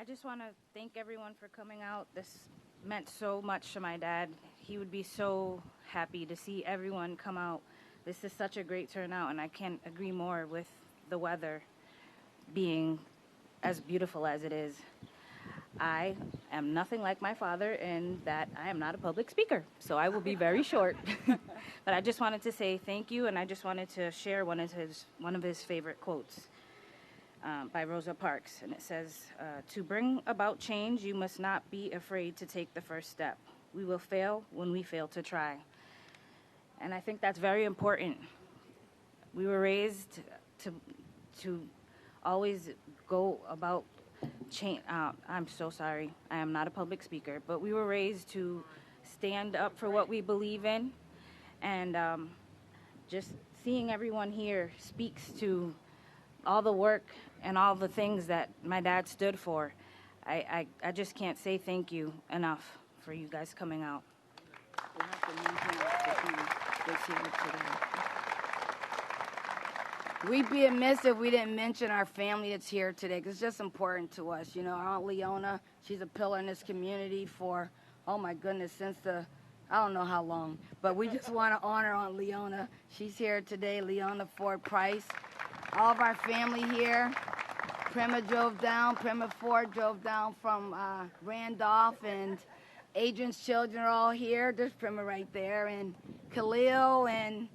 I just want to thank everyone for coming out. This meant so much to my dad. He would be so happy to see everyone come out. This is such a great turnout, and I can't agree more with the weather being as beautiful as it is. I am nothing like my father in that I am not a public speaker, so I will be very short. But I just wanted to say thank you, and I just wanted to share one of his favorite quotes by Rosa Parks, and it says, "To bring about change, you must not be afraid to take the first step. We will fail when we fail to try." And I think that's very important. We were raised to always go about change. I'm so sorry. I am not a public speaker, but we were raised to stand up for what we believe in, and just seeing everyone here speaks to all the work and all the things that my dad stood for. I just can't say thank you enough for you guys coming out. We'd be amiss if we didn't mention our family that's here today, because it's just important to us. You know, our Aunt Leona, she's a pillar in this community for, oh my goodness, since I don't know how long. But we just want to honor Aunt Leona. She's here today, Leona Ford Price. All of our family here. Prima Ford drove down from Randolph, and Adrian's children are all here. There's Prima right there, and Khalil and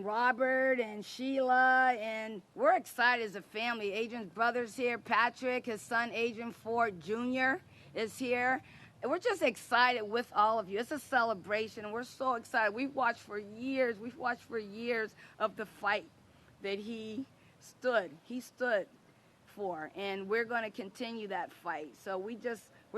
Robert and Sheila, and we're excited as a family. Adrian's brother's here, Patrick, his son Adrian Ford Jr. is here. And we're just excited with all of you. It's a celebration, and we're so excited. We've watched for years of the fight that he stood for, and we're going to continue that fight. So we're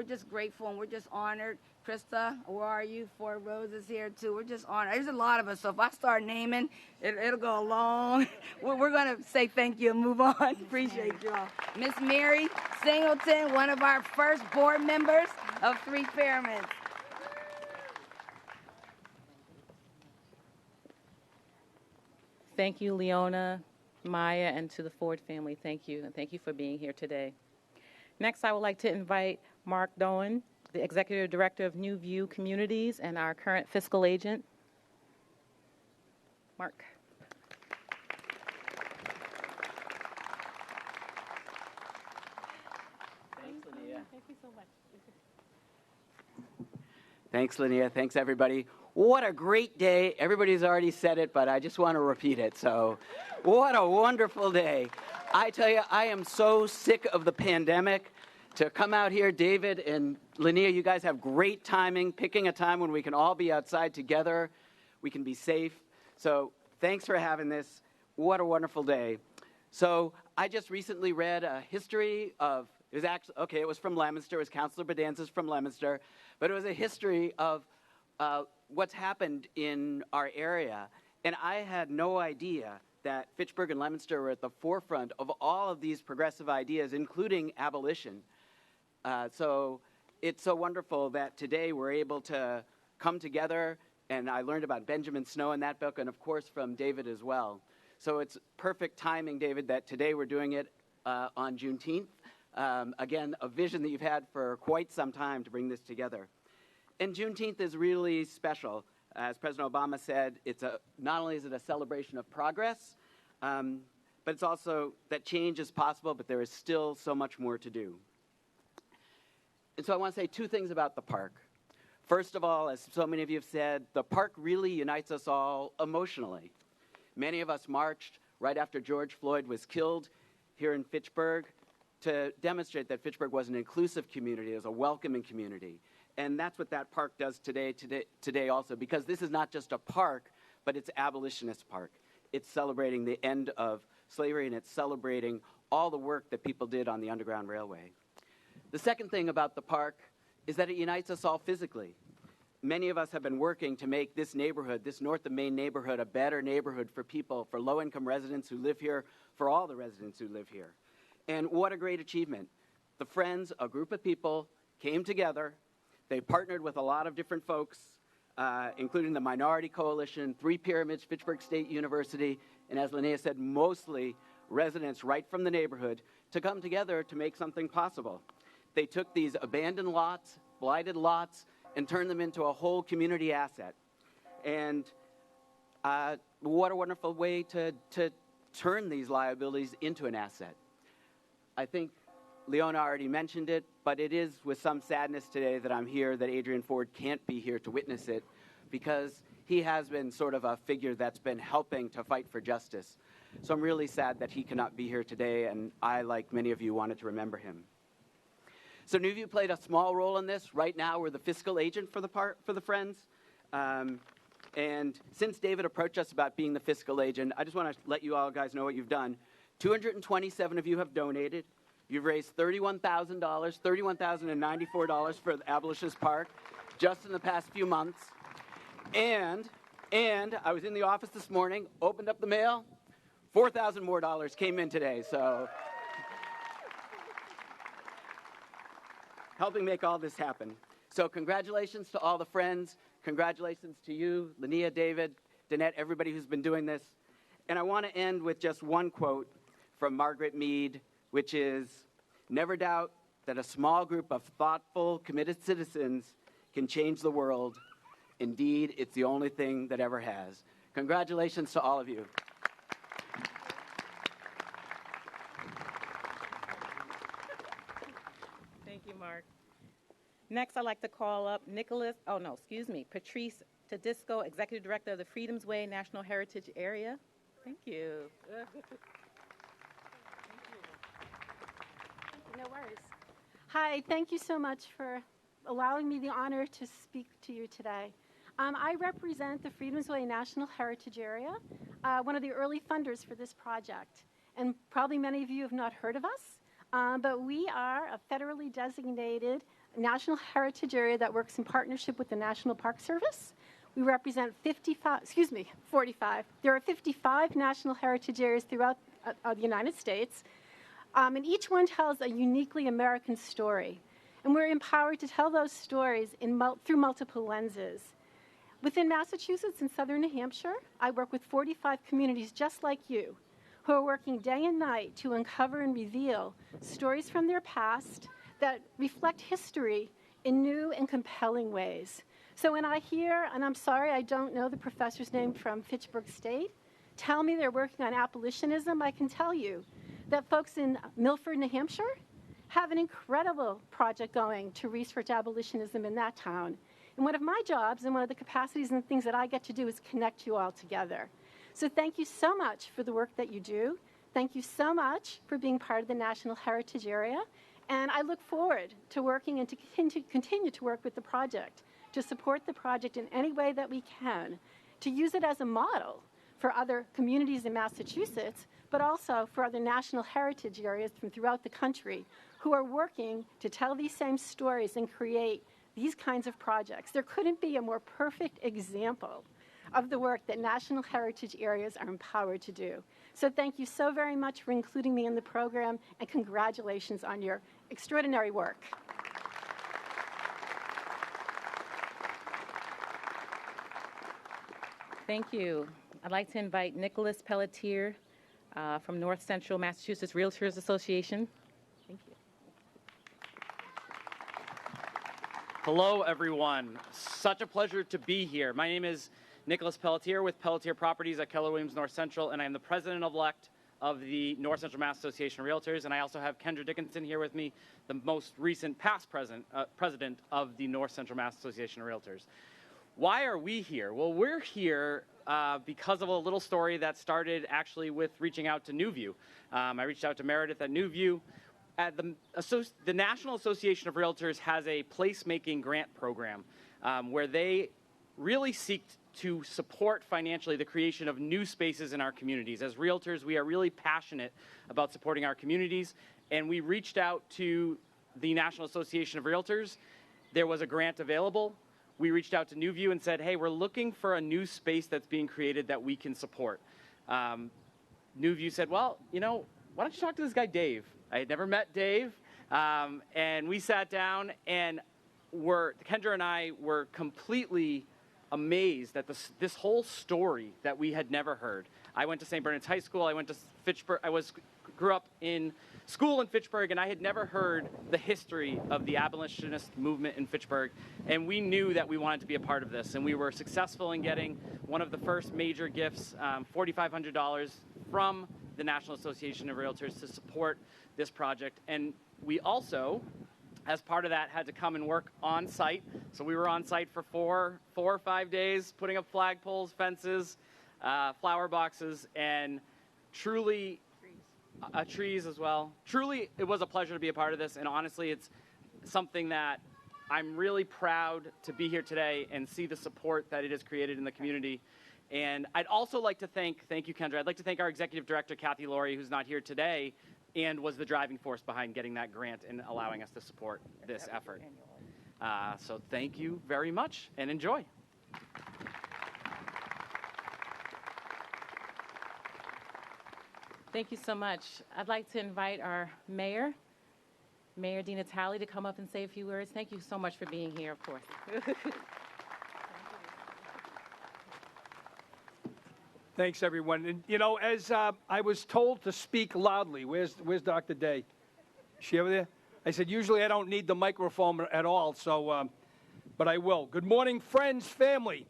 just grateful, and we're just honored. Krista, where are you? Four Roses here too. We're just honored. There's a lot of us, so if I start naming, it'll go long. We're going to say thank you and move on. Appreciate you all. Miss Mary Singleton, one of our first board members of Three Pyramids. Thank you, Leona, Maya, and to the Ford family. Thank you, and thank you for being here today. Next, I would like to invite Mark Doan, the Executive Director of New View Communities and our current fiscal agent. Mark. Thanks, Linnea. Thank you so much. Thanks, Linnea. Thanks, everybody. What a great day. Everybody's already said it, but I just want to repeat it. So, what a wonderful day. I tell you, I am so sick of the pandemic. To come out here, David and Linnea, you guys have great timing, picking a time when we can all be outside together. We can be safe. So thanks for having this. What a wonderful day. So I just recently read a history of, it was from Leominster. It was Councilor Bedanza's from Leominster. But it was a history of what's happened in our area. And I had no idea that Fitchburg and Leominster were at the forefront of all of these progressive ideas, including abolition. So it's so wonderful that today we're able to come together, and I learned about Benjamin Snow in that book, and of course from David as well. So it's perfect timing, David, that today we're doing it on Juneteenth. Again, a vision that you've had for quite some time to bring this together. And Juneteenth is really special. As President Obama said, not only is it a celebration of progress, but it's also that change is possible, but there is still so much more to do. And so I want to say two things about the park. First of all, as so many of you have said, the park really unites us all emotionally. Many of us marched right after George Floyd was killed here in Fitchburg to demonstrate that Fitchburg was an inclusive community, as a welcoming community. And that's what that park does today also, because this is not just a park, but it's Abolitionist Park. It's celebrating the end of slavery, and it's celebrating all the work that people did on the Underground Railway. The second thing about the park is that it unites us all physically. Many of us have been working to make this neighborhood, this North of Main neighborhood, a better neighborhood for people, for low-income residents who live here, for all the residents who live here. And what a great achievement. The Friends, a group of people, came together. They partnered with a lot of different folks, including the Minority Coalition, Three Pyramids, Fitchburg State University, and as Linnea said, mostly residents right from the neighborhood, to come together to make something possible. They took these abandoned lots, blighted lots, and turned them into a whole community asset. And what a wonderful way to turn these liabilities into an asset. I think Leona already mentioned it, but it is with some sadness today that I'm here that Adrian Ford can't be here to witness it, because he has been sort of a figure that's been helping to fight for justice. So I'm really sad that he cannot be here today, and I, like many of you, wanted to remember him. So New View played a small role in this. Right now, we're the fiscal agent for the Friends. And since David approached us about being the fiscal agent, I just want to let you all guys know what you've done. 227 of you have donated. You've raised $31,000, $31,094 for the Abolitionist Park just in the past few months. And I was in the office this morning, opened up the mail, $4,000 more came in today. So helping make all this happen. So congratulations to all the Friends. Congratulations to you, Linnea, David, Danette, everybody who's been doing this. And I want to end with just one quote from Margaret Mead, which is, "Never doubt that a small group of thoughtful, committed citizens can change the world. Indeed, it's the only thing that ever has." Congratulations to all of you. Thank you, Mark. Next, I'd like to call up Patrice Tedisco, Executive Director of the Freedom's Way National Heritage Area. Thank you. No worries. Hi, thank you so much for allowing me the honor to speak to you today. I represent the Freedom's Way National Heritage Area, one of the early funders for this project. And probably many of you have not heard of us, but we are a federally designated National Heritage Area that works in partnership with the National Park Service. We represent 45. There are 55 National Heritage Areas throughout the United States. And each one tells a uniquely American story. And we're empowered to tell those stories through multiple lenses. Within Massachusetts and southern New Hampshire, I work with 45 communities just like you, who are working day and night to uncover and reveal stories from their past that reflect history in new and compelling ways. So when I hear, and I'm sorry I don't know the professor's name from Fitchburg State, tell me they're working on abolitionism, I can tell you that folks in Milford, New Hampshire, have an incredible project going to research abolitionism in that town. And one of my jobs and one of the capacities and things that I get to do is connect you all together. So thank you so much for the work that you do. Thank you so much for being part of the National Heritage Area. And I look forward to working and to continue to work with the project, to support the project in any way that we can, to use it as a model for other communities in Massachusetts, but also for other national heritage areas from throughout the country who are working to tell these same stories and create these kinds of projects. There couldn't be a more perfect example of the work that national heritage areas are empowered to do. So thank you so very much for including me in the program, and congratulations on your extraordinary work. Thank you. I'd like to invite Nicholas Pelletier from North Central Massachusetts Realtors Association. Thank you. Hello, everyone. Such a pleasure to be here. My name is Nicholas Pelletier with Pelletier Properties at Keller Williams North Central, and I am the president-elect of the North Central Mass Association of Realtors, and I also have Kendra Dickinson here with me, the most recent past president of the North Central Mass Association of Realtors. Why are we here? Well, we're here because of a little story that started actually with reaching out to NewView. I reached out to Meredith at NewView. The National Association of Realtors has a placemaking grant program where they really seek to support financially the creation of new spaces in our communities. As realtors, we are really passionate about supporting our communities, and we reached out to the National Association of Realtors. There was a grant available. We reached out to NewView and said, hey, we're looking for a new space that's being created that we can support. NewView said, well, you know, why don't you talk to this guy, Dave? I had never met Dave, and we sat down, and Kendra and I were completely amazed at this whole story that we had never heard. I went to St. Bernard's High School. I went to Fitchburg. Grew up in school in Fitchburg, and I had never heard the history of the abolitionist movement in Fitchburg, and we knew that we wanted to be a part of this, and we were successful in getting one of the first major gifts, $4,500 from the National Association of Realtors to support this project. And we also, as part of that, had to come and work on site. So we were on site for four or 5 days, putting up flagpoles, fences, flower boxes, and truly trees as well. Truly, it was a pleasure to be a part of this, and honestly, it's something that I'm really proud to be here today and see the support that it has created in the community. And I'd also like to thank you, Kendra, I'd like to thank our executive director, Kathy Laurie, who's not here today, and was the driving force behind getting that grant and allowing us to support this effort. So thank you very much, and enjoy. Thank you so much. I'd like to invite our mayor, Mayor Dina Talley, to come up and say a few words. Thank you so much for being here, of course. Thanks, everyone. And, you know, as I was told to speak loudly, where's Dr. Day? Is she over there? I said, usually I don't need the microphone at all, so, but I will. Good morning, friends, family,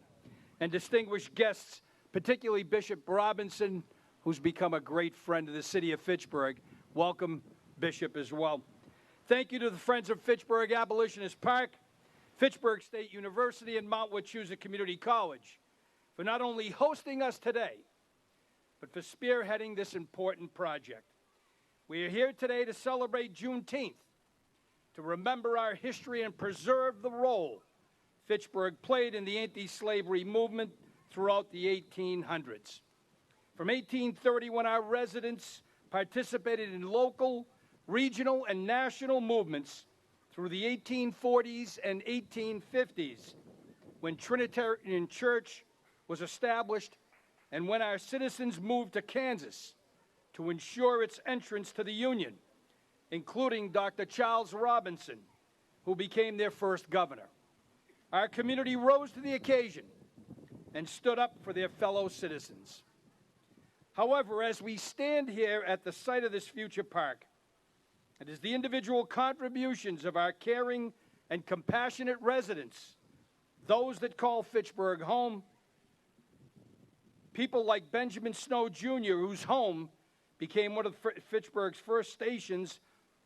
and distinguished guests, particularly Bishop Robinson, who's become a great friend of the city of Fitchburg. Welcome, Bishop, as well. Thank you to the Friends of Fitchburg Abolitionist Park Fitchburg State University, and Mount Wachusett Community College for not only hosting us today, but for spearheading this important project. We are here today to celebrate Juneteenth, to remember our history and preserve the role Fitchburg played in the anti-slavery movement throughout the 1800s. From 1830, when our residents participated in local, regional, and national movements, through the 1840s and 1850s, when Trinitarian Church was established, and when our citizens moved to Kansas to ensure its entrance to the Union, including Dr. Charles Robinson, who became their first governor. Our community rose to the occasion and stood up for their fellow citizens. However, as we stand here at the site of this future park, it is the individual contributions of our caring and compassionate residents, those that call Fitchburg home, people like Benjamin Snow Jr., whose home became one of Fitchburg's first stations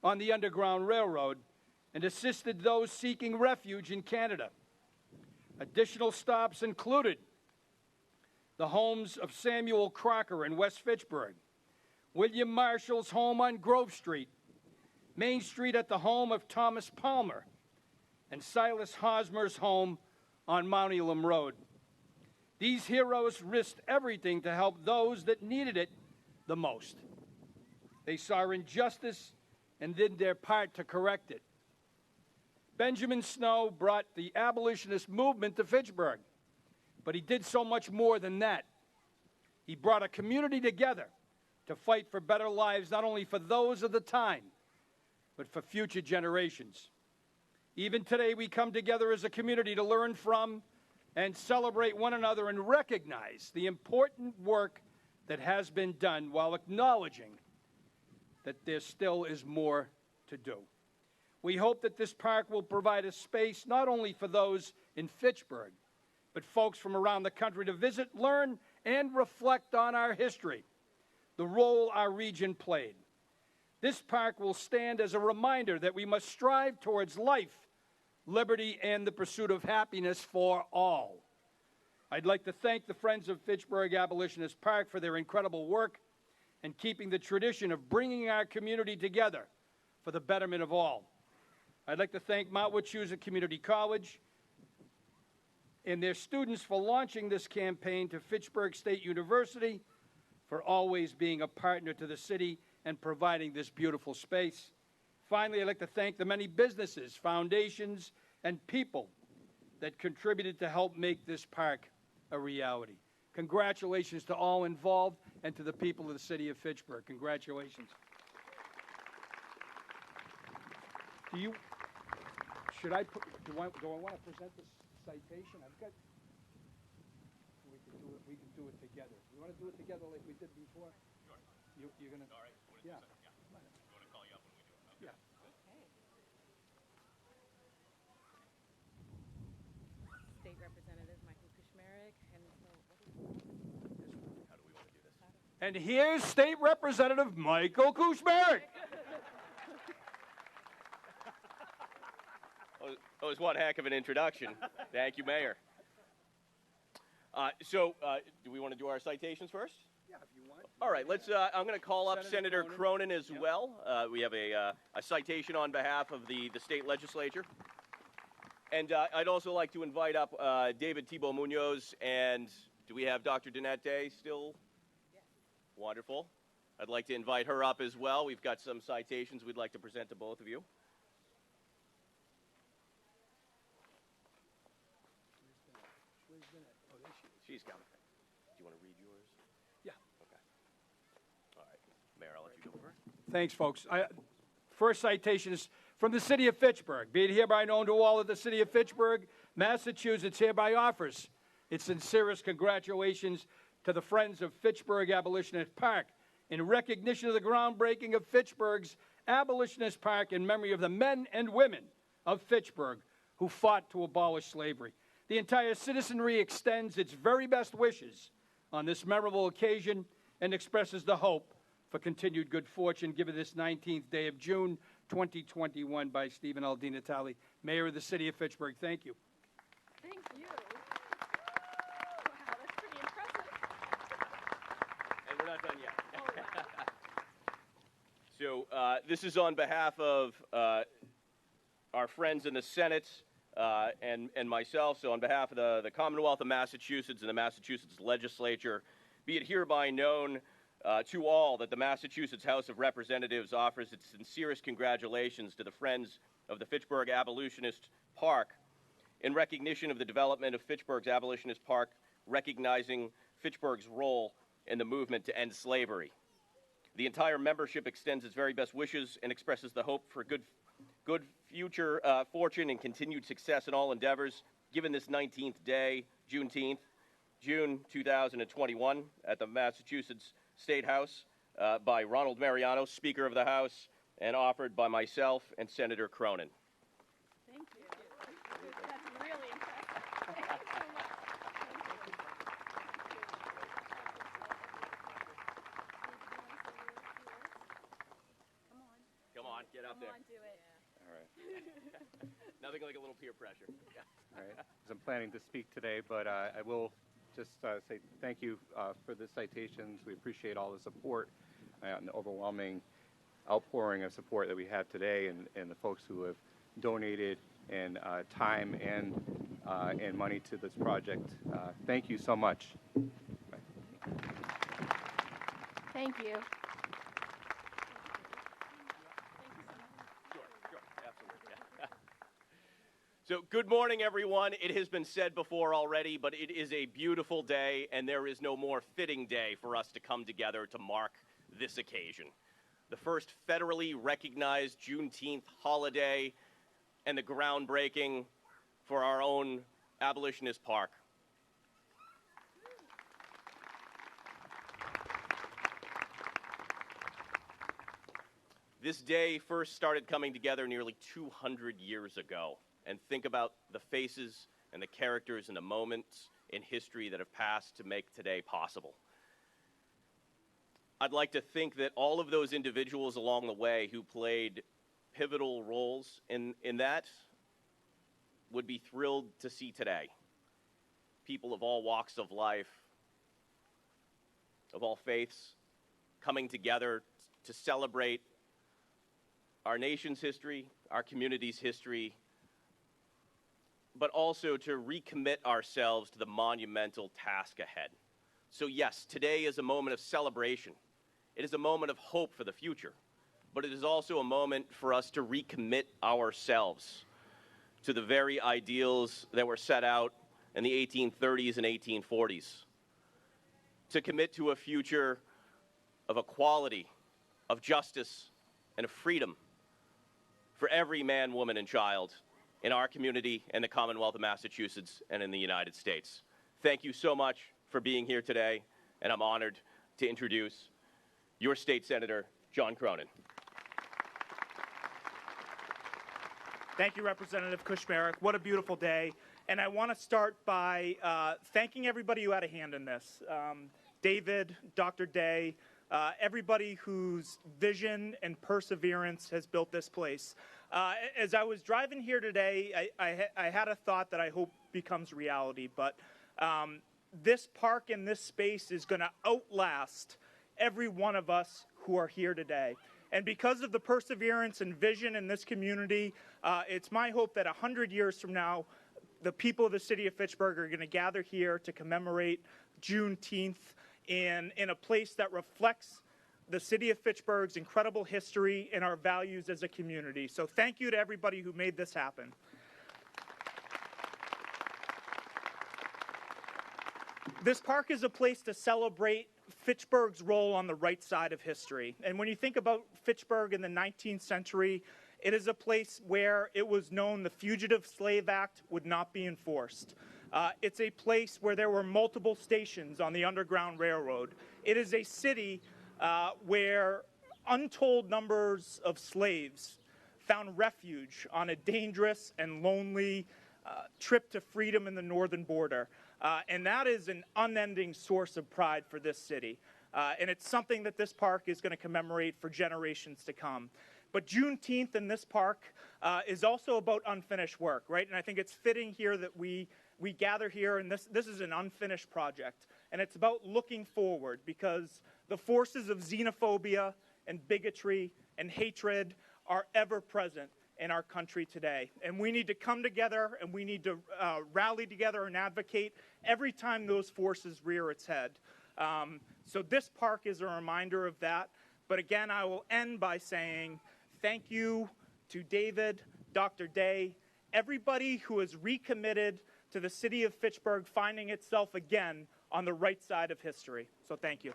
on the Underground Railroad and assisted those seeking refuge in Canada. Additional stops included the homes of Samuel Crocker in West Fitchburg, William Marshall's home on Grove Street, Main Street at the home of Thomas Palmer, and Silas Hosmer's home on Mount Elam Road. These heroes risked everything to help those that needed it the most. They saw injustice and did their part to correct it. Benjamin Snow brought the abolitionist movement to Fitchburg, but he did so much more than that. He brought a community together to fight for better lives, not only for those of the time, but for future generations. Even today, we come together as a community to learn from and celebrate one another and recognize the important work that has been done while acknowledging that there still is more to do. We hope that this park will provide a space not only for those in Fitchburg, but folks from around the country to visit, learn, and reflect on our history, the role our region played. This park will stand as a reminder that we must strive towards life, liberty, and the pursuit of happiness for all. I'd like to thank the Friends of Fitchburg Abolitionist Park for their incredible work and keeping the tradition of bringing our community together for the betterment of all. I'd like to thank Mount Wachusett Community College and their students for launching this campaign, to Fitchburg State University for always being a partner to the city and providing this beautiful space. Finally, I'd like to thank the many businesses, foundations, and people that contributed to help make this park a reality. Congratulations to all involved and to the people of the city of Fitchburg. Congratulations. Should I put, do I want to present this citation? I've got, we can do it together. You want to do it together like we did before? Sure. You're going to? All right. Yeah. You want to call you up when we do it? Okay. Yeah. State Representative Michael Kushmerek, and How do we want to do this? And here's State Representative Michael Kushmerek. That was one heck of an introduction. Thank you, Mayor. Do we want to do our citations first? Yeah, if you want. All right, let's. I'm going to call up Senator Cronin as well. We have a citation on behalf of the state legislature. And I'd also like to invite up David Thibault Munoz, and do we have Dr. Danette Day still? Yes. Wonderful. I'd like to invite her up as well. We've got some citations we'd like to present to both of you. She's coming. Do you want to read yours? Yeah. Okay. All right. Mayor, I'll let you go first. Thanks, folks. First citation is from the city of Fitchburg. Be it hereby known to all that the city of Fitchburg, Massachusetts, hereby offers its sincerest congratulations to the Friends of Fitchburg Abolitionist Park in recognition of the groundbreaking of Fitchburg's Abolitionist Park in memory of the men and women of Fitchburg who fought to abolish slavery. The entire citizenry extends its very best wishes on this memorable occasion and expresses the hope for continued good fortune given this 19th day of June 2021 by Stephen L. DiNatale, Mayor of the City of Fitchburg. Thank you. Thank you. Wow, that's pretty impressive. And we're not done yet. Oh, wow. So this is on behalf of our friends in the Senate and myself. So on behalf of the Commonwealth of Massachusetts and the Massachusetts Legislature, be it hereby known to all that the Massachusetts House of Representatives offers its sincerest congratulations to the Friends of the Fitchburg Abolitionist Park in recognition of the development of Fitchburg's Abolitionist Park, recognizing Fitchburg's role in the movement to end slavery. The entire membership extends its very best wishes and expresses the hope for good future fortune and continued success in all endeavors, given this 19th day, Juneteenth, June 2021, at the Massachusetts State House by Ronald Mariano, Speaker of the House, and offered by myself and Senator Cronin. Thank you. That's really impressive. Thank you so much. Come on, get up there. Come on, do it. All right. Nothing like a little peer pressure. All right. As I'm planning to speak today, but I will just say thank you for the citations. We appreciate all the support and the overwhelming outpouring of support that we have today, and the folks who have donated and time and money to this project. Thank you so much. Thank you. So good morning, everyone. It has been said before already, but it is a beautiful day, and there is no more fitting day for us to come together to mark this occasion. The first federally recognized Juneteenth holiday and the groundbreaking for our own Abolitionist Park. This day first started coming together nearly 200 years ago. And think about the faces and the characters and the moments in history that have passed to make today possible. I'd like to think that all of those individuals along the way who played pivotal roles in that would be thrilled to see today. People of all walks of life, of all faiths, coming together to celebrate our nation's history, our community's history, but also to recommit ourselves to the monumental task ahead. So yes, today is a moment of celebration. It is a moment of hope for the future, but it is also a moment for us to recommit ourselves to the very ideals that were set out in the 1830s and 1840s, to commit to a future of equality, of justice, and of freedom for every man, woman, and child in our community and the Commonwealth of Massachusetts and in the United States. Thank you so much for being here today, and I'm honored to introduce your state senator, John Cronin. Thank you, Representative Kushmarek. What a beautiful day. And I want to start by thanking everybody who had a hand in this. David, Dr. Day, everybody whose vision and perseverance has built this place. As I was driving here today, I had a thought that I hope becomes reality, but this park and this space is going to outlast every one of us who are here today. And because of the perseverance and vision in this community, it's my hope that 100 years from now, the people of the city of Fitchburg are going to gather here to commemorate Juneteenth in a place that reflects the city of Fitchburg's incredible history and our values as a community. So thank you to everybody who made this happen. This park is a place to celebrate Fitchburg's role on the right side of history. And when you think about Fitchburg in the 19th century, it is a place where it was known the Fugitive Slave Act would not be enforced. It's a place where there were multiple stations on the Underground Railroad. It is a city where untold numbers of slaves found refuge on a dangerous and lonely trip to freedom in the northern border. And that is an unending source of pride for this city. And it's something that this park is going to commemorate for generations to come. But Juneteenth in this park is also about unfinished work, right? And I think it's fitting here that we gather here, and this is an unfinished project. And it's about looking forward, because the forces of xenophobia and bigotry and hatred are ever present in our country today. And we need to come together, and we need to rally together and advocate every time those forces rear its head. So this park is a reminder of that. But again, I will end by saying thank you to David, Dr. Day, everybody who has recommitted to the city of Fitchburg finding itself again on the right side of history. So thank you.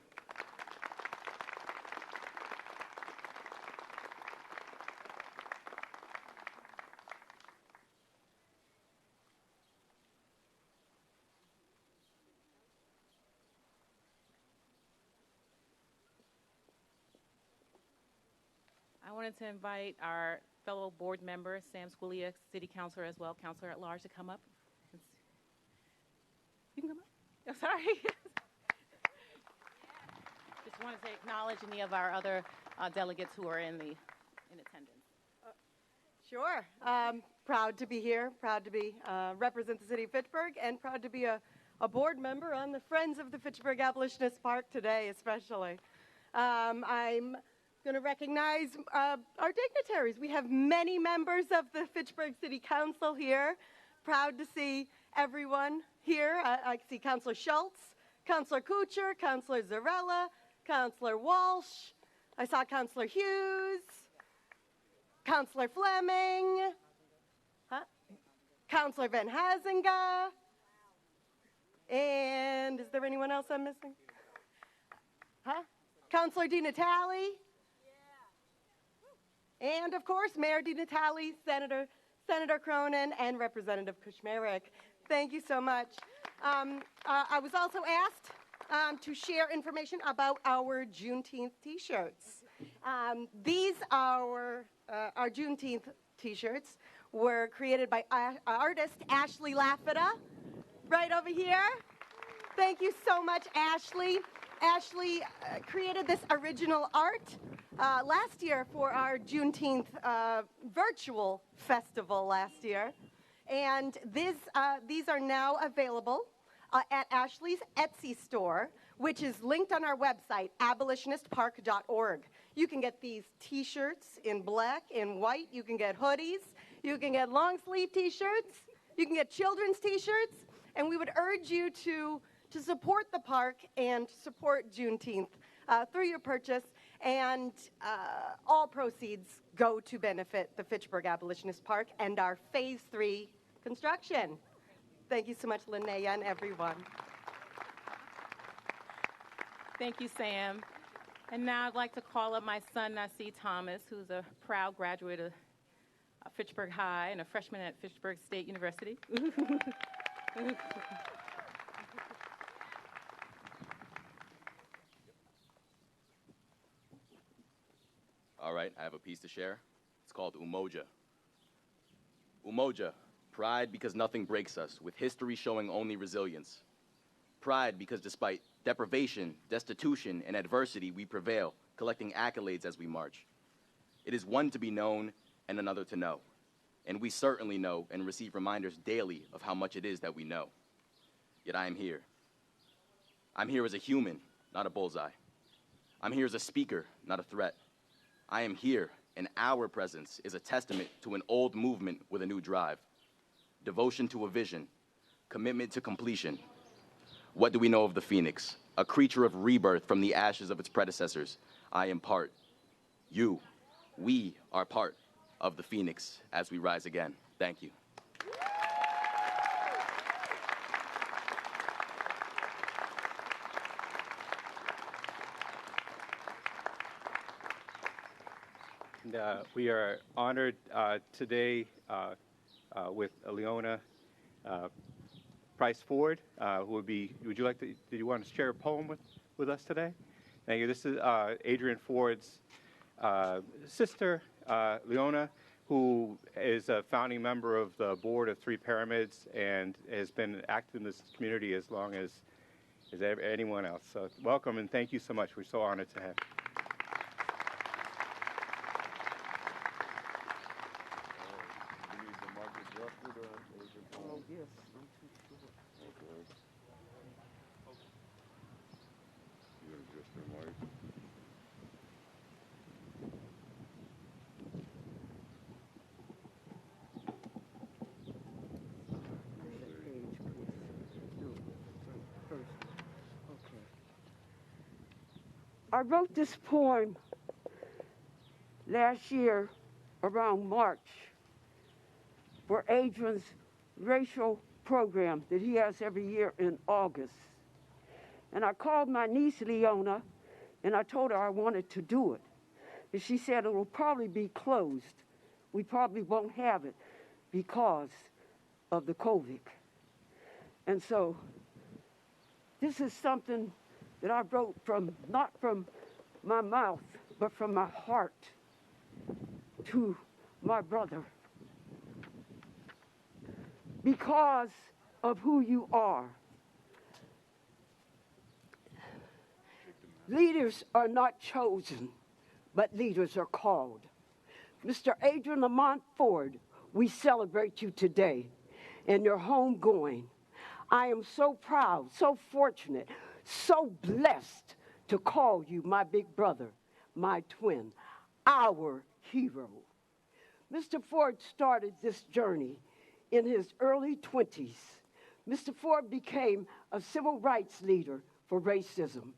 I wanted to invite our fellow board member, Sam Squillia, City Councilor as well, Councilor at Large, to come up. You can come up. Oh, sorry. Just wanted to acknowledge any of our other delegates who are in attendance. Sure. Proud to be here, proud to be represent the city of Fitchburg, and proud to be a board member on the Friends of the Fitchburg Abolitionist Park today, especially. I'm going to recognize our dignitaries. We have many members of the Fitchburg City Council here. Proud to see everyone here. I see Councilor Schultz, Councilor Kuchar, Councilor Zarella, Councilor Walsh. I saw Councilor Hughes, Councilor Fleming, Councilor Van Hazinga, and is there anyone else I'm missing? Councilor DiNatale. And of course, Mayor DiNatale, Senator Cronin, and Representative Kushmerek. Thank you so much. I was also asked to share information about our Juneteenth t-shirts. These are our Juneteenth t-shirts were created by artist Ashley Laffita, right over here. Thank you so much, Ashley. Ashley created this original art last year for our Juneteenth virtual festival last year. And these are now available at Ashley's Etsy store, which is linked on our website, abolitionistpark.org. You can get these t-shirts in black and white. You can get hoodies. You can get long sleeve t-shirts. You can get children's t-shirts. And we would urge you to support the park and support Juneteenth through your purchase. And all proceeds go to benefit the Fitchburg Abolitionist Park and our Phase 3 construction. Thank you so much, Linnea, and everyone. Thank you, Sam. And now I'd like to call up my son, Nasee Thomas, who's a proud graduate of Fitchburg High and a freshman at Fitchburg State University. All right, I have a piece to share. It's called Umoja. Umoja, pride because nothing breaks us, with history showing only resilience. Pride because despite deprivation, destitution, and adversity, we prevail, collecting accolades as we march. It is one to be known and another to know. And we certainly know and receive reminders daily of how much it is that we know. Yet I am here. I'm here as a human, not a bullseye. I'm here as a speaker, not a threat. I am here, and our presence is a testament to an old movement with a new drive. Devotion to a vision, commitment to completion. What do we know of the phoenix? A creature of rebirth from the ashes of its predecessors. I am part. You, we are part of the phoenix as we rise again. Thank you. And, we are honored today with Leona Price Ford, who would you like to, did you want to share a poem with us today? Thank you. This is Adrian Ford's sister, Leona, who is a founding member of the board of Three Pyramids and has been active in this community as long as anyone else. So welcome and thank you so much. We're so honored to have you. I wrote this poem last year around March for Adrian's racial program that he has every year in August. And I called my niece Leona and I told her I wanted to do it. And she said it will probably be closed. We probably won't have it because of the COVID. And so this is something that I wrote from, not from my mouth, but from my heart to my brother. Because of who you are. Leaders are not chosen, but leaders are called. Mr. Adrian Lamont Ford, we celebrate you today and your homegoing. I am so proud, so fortunate, so blessed to call you my big brother, my twin, our hero. Mr. Ford started this journey in his early 20s. Mr. Ford became a civil rights leader for racism.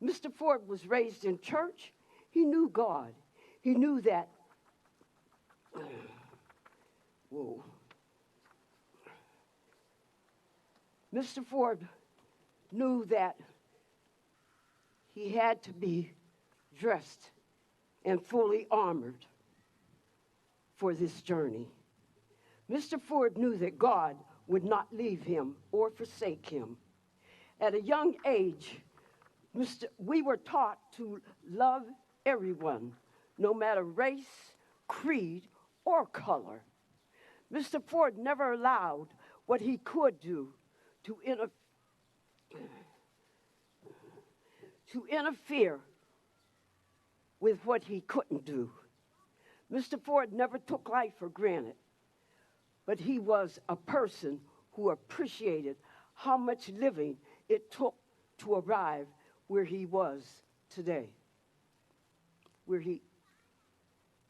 Mr. Ford was raised in church. He knew God. He knew that, whoa. Mr. Ford knew that he had to be dressed and fully armored for this journey. Mr. Ford knew that God would not leave him or forsake him. At a young age, we were taught to love everyone, no matter race, creed, or color. Mr. Ford never allowed what he could do to interfere with what he couldn't do. Mr. Ford never took life for granted, but he was a person who appreciated how much living it took to arrive where he was today, where he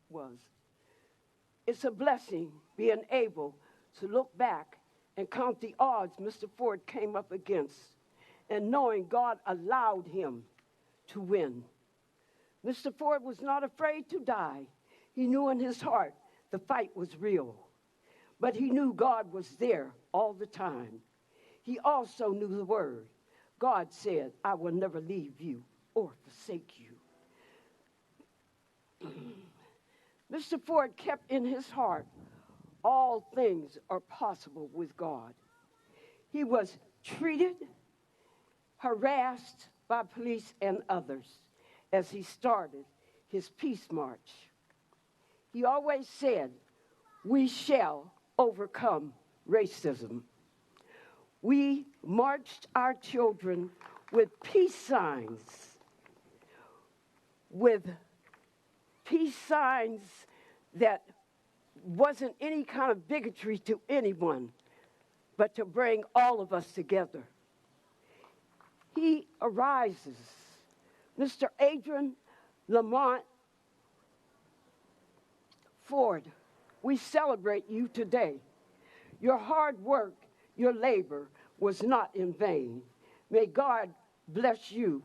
was. It's a blessing being able to look back and count the odds Mr. Ford came up against and knowing God allowed him to win. Mr. Ford was not afraid to die. He knew in his heart the fight was real, but he knew God was there all the time. He also knew the word. God said, I will never leave you or forsake you. Mr. Ford kept in his heart, all things are possible with God. He was treated, harassed by police and others as he started his peace march. He always said, we shall overcome racism. We marched our children with peace signs, that wasn't any kind of bigotry to anyone, but to bring all of us together. He arises. Mr. Adrian Lamont Ford, we celebrate you today. Your hard work, your labor was not in vain. May God bless you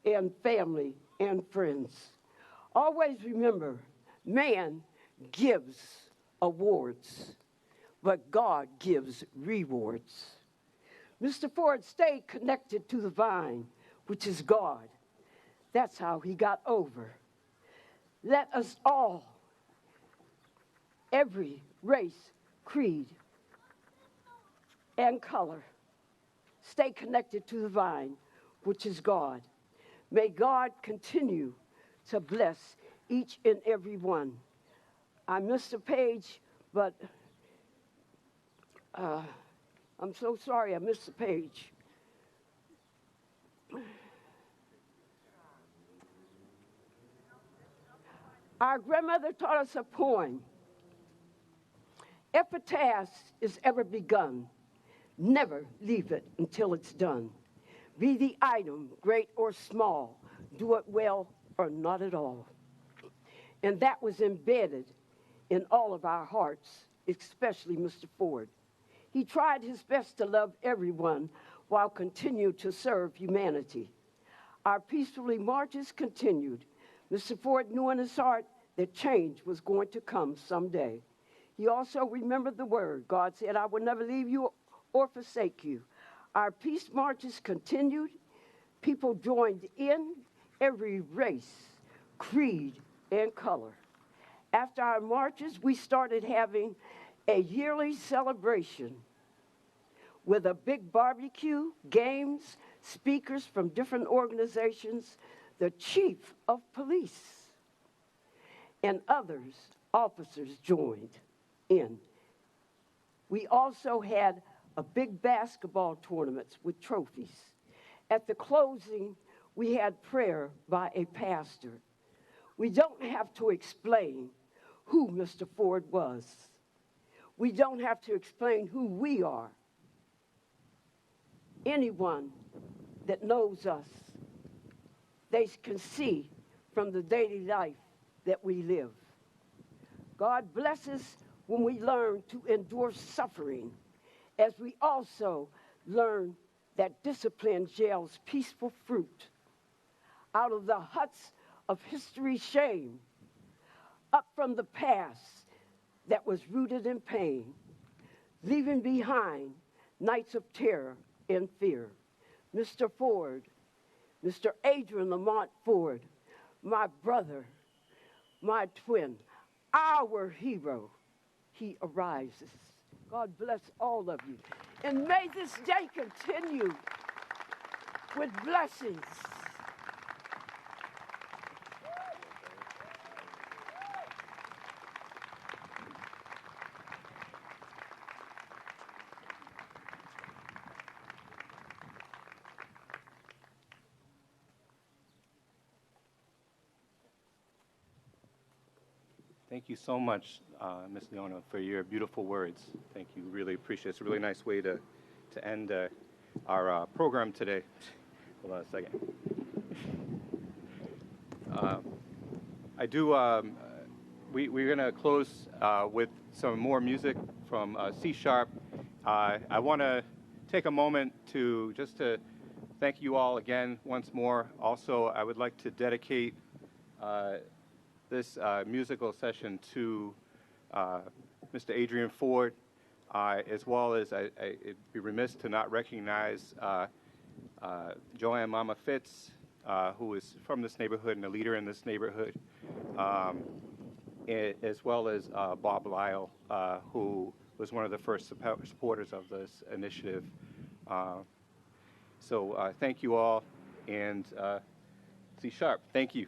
and family and friends. Always remember, man gives awards, but God gives rewards. Mr. Ford stayed connected to the vine, which is God. That's how he got over. Let us all, every race, creed, and color, stay connected to the vine, which is God. May God continue to bless each and every one. I missed a page, but I'm so sorry I missed a page. Our grandmother taught us a poem. If a task is ever begun, never leave it until it's done. Be the item, great or small, do it well or not at all. And that was embedded in all of our hearts, especially Mr. Ford. He tried his best to love everyone while continuing to serve humanity. Our peacefully marches continued. Mr. Ford knew in his heart that change was going to come someday. He also remembered the word. God said, I will never leave you or forsake you. Our peace marches continued. People joined in, every race, creed, and color. After our marches, we started having a yearly celebration with a big barbecue, games, speakers from different organizations, the chief of police, and others, officers joined in. We also had a big basketball tournament with trophies. At the closing, we had prayer by a pastor. We don't have to explain who Mr. Ford was. We don't have to explain who we are. Anyone that knows us, they can see from the daily life that we live. God blesses when we learn to endure suffering, as we also learn that discipline yields peaceful fruit. Out of the huts of history's shame, up from the past that was rooted in pain, leaving behind nights of terror and fear. Mr. Ford, Mr. Adrian Lamont Ford, my brother, my twin, our hero, he arises. God bless all of you. And may this day continue with blessings. Thank you so much, Ms. Leona, for your beautiful words. Thank you. Really appreciate it. It's a really nice way to end our program today. Hold on a second. We're going to close with some more music from C Sharp. I want to take a moment to thank you all again once more. Also, I would like to dedicate this musical session to Mr. Adrian Ford, as well as it'd be remiss to not recognize Joanne Mama Fitz, who is from this neighborhood and a leader in this neighborhood, as well as Bob Lyle, who was one of the first supporters of this initiative. So thank you all, and C Sharp, thank you.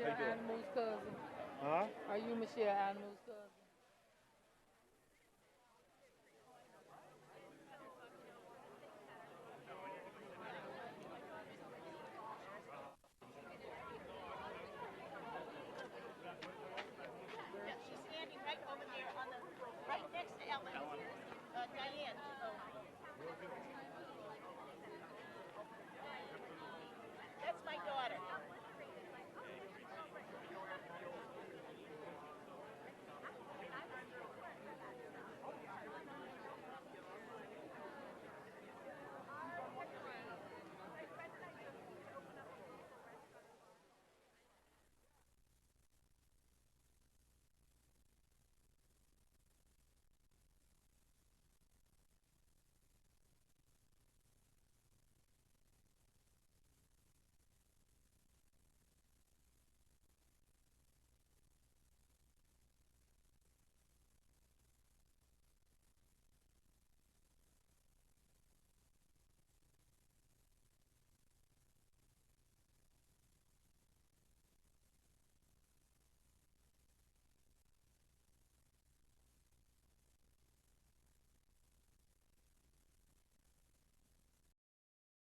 Michelle Animal's cousin? Huh? Are you Michelle Animal's cousin?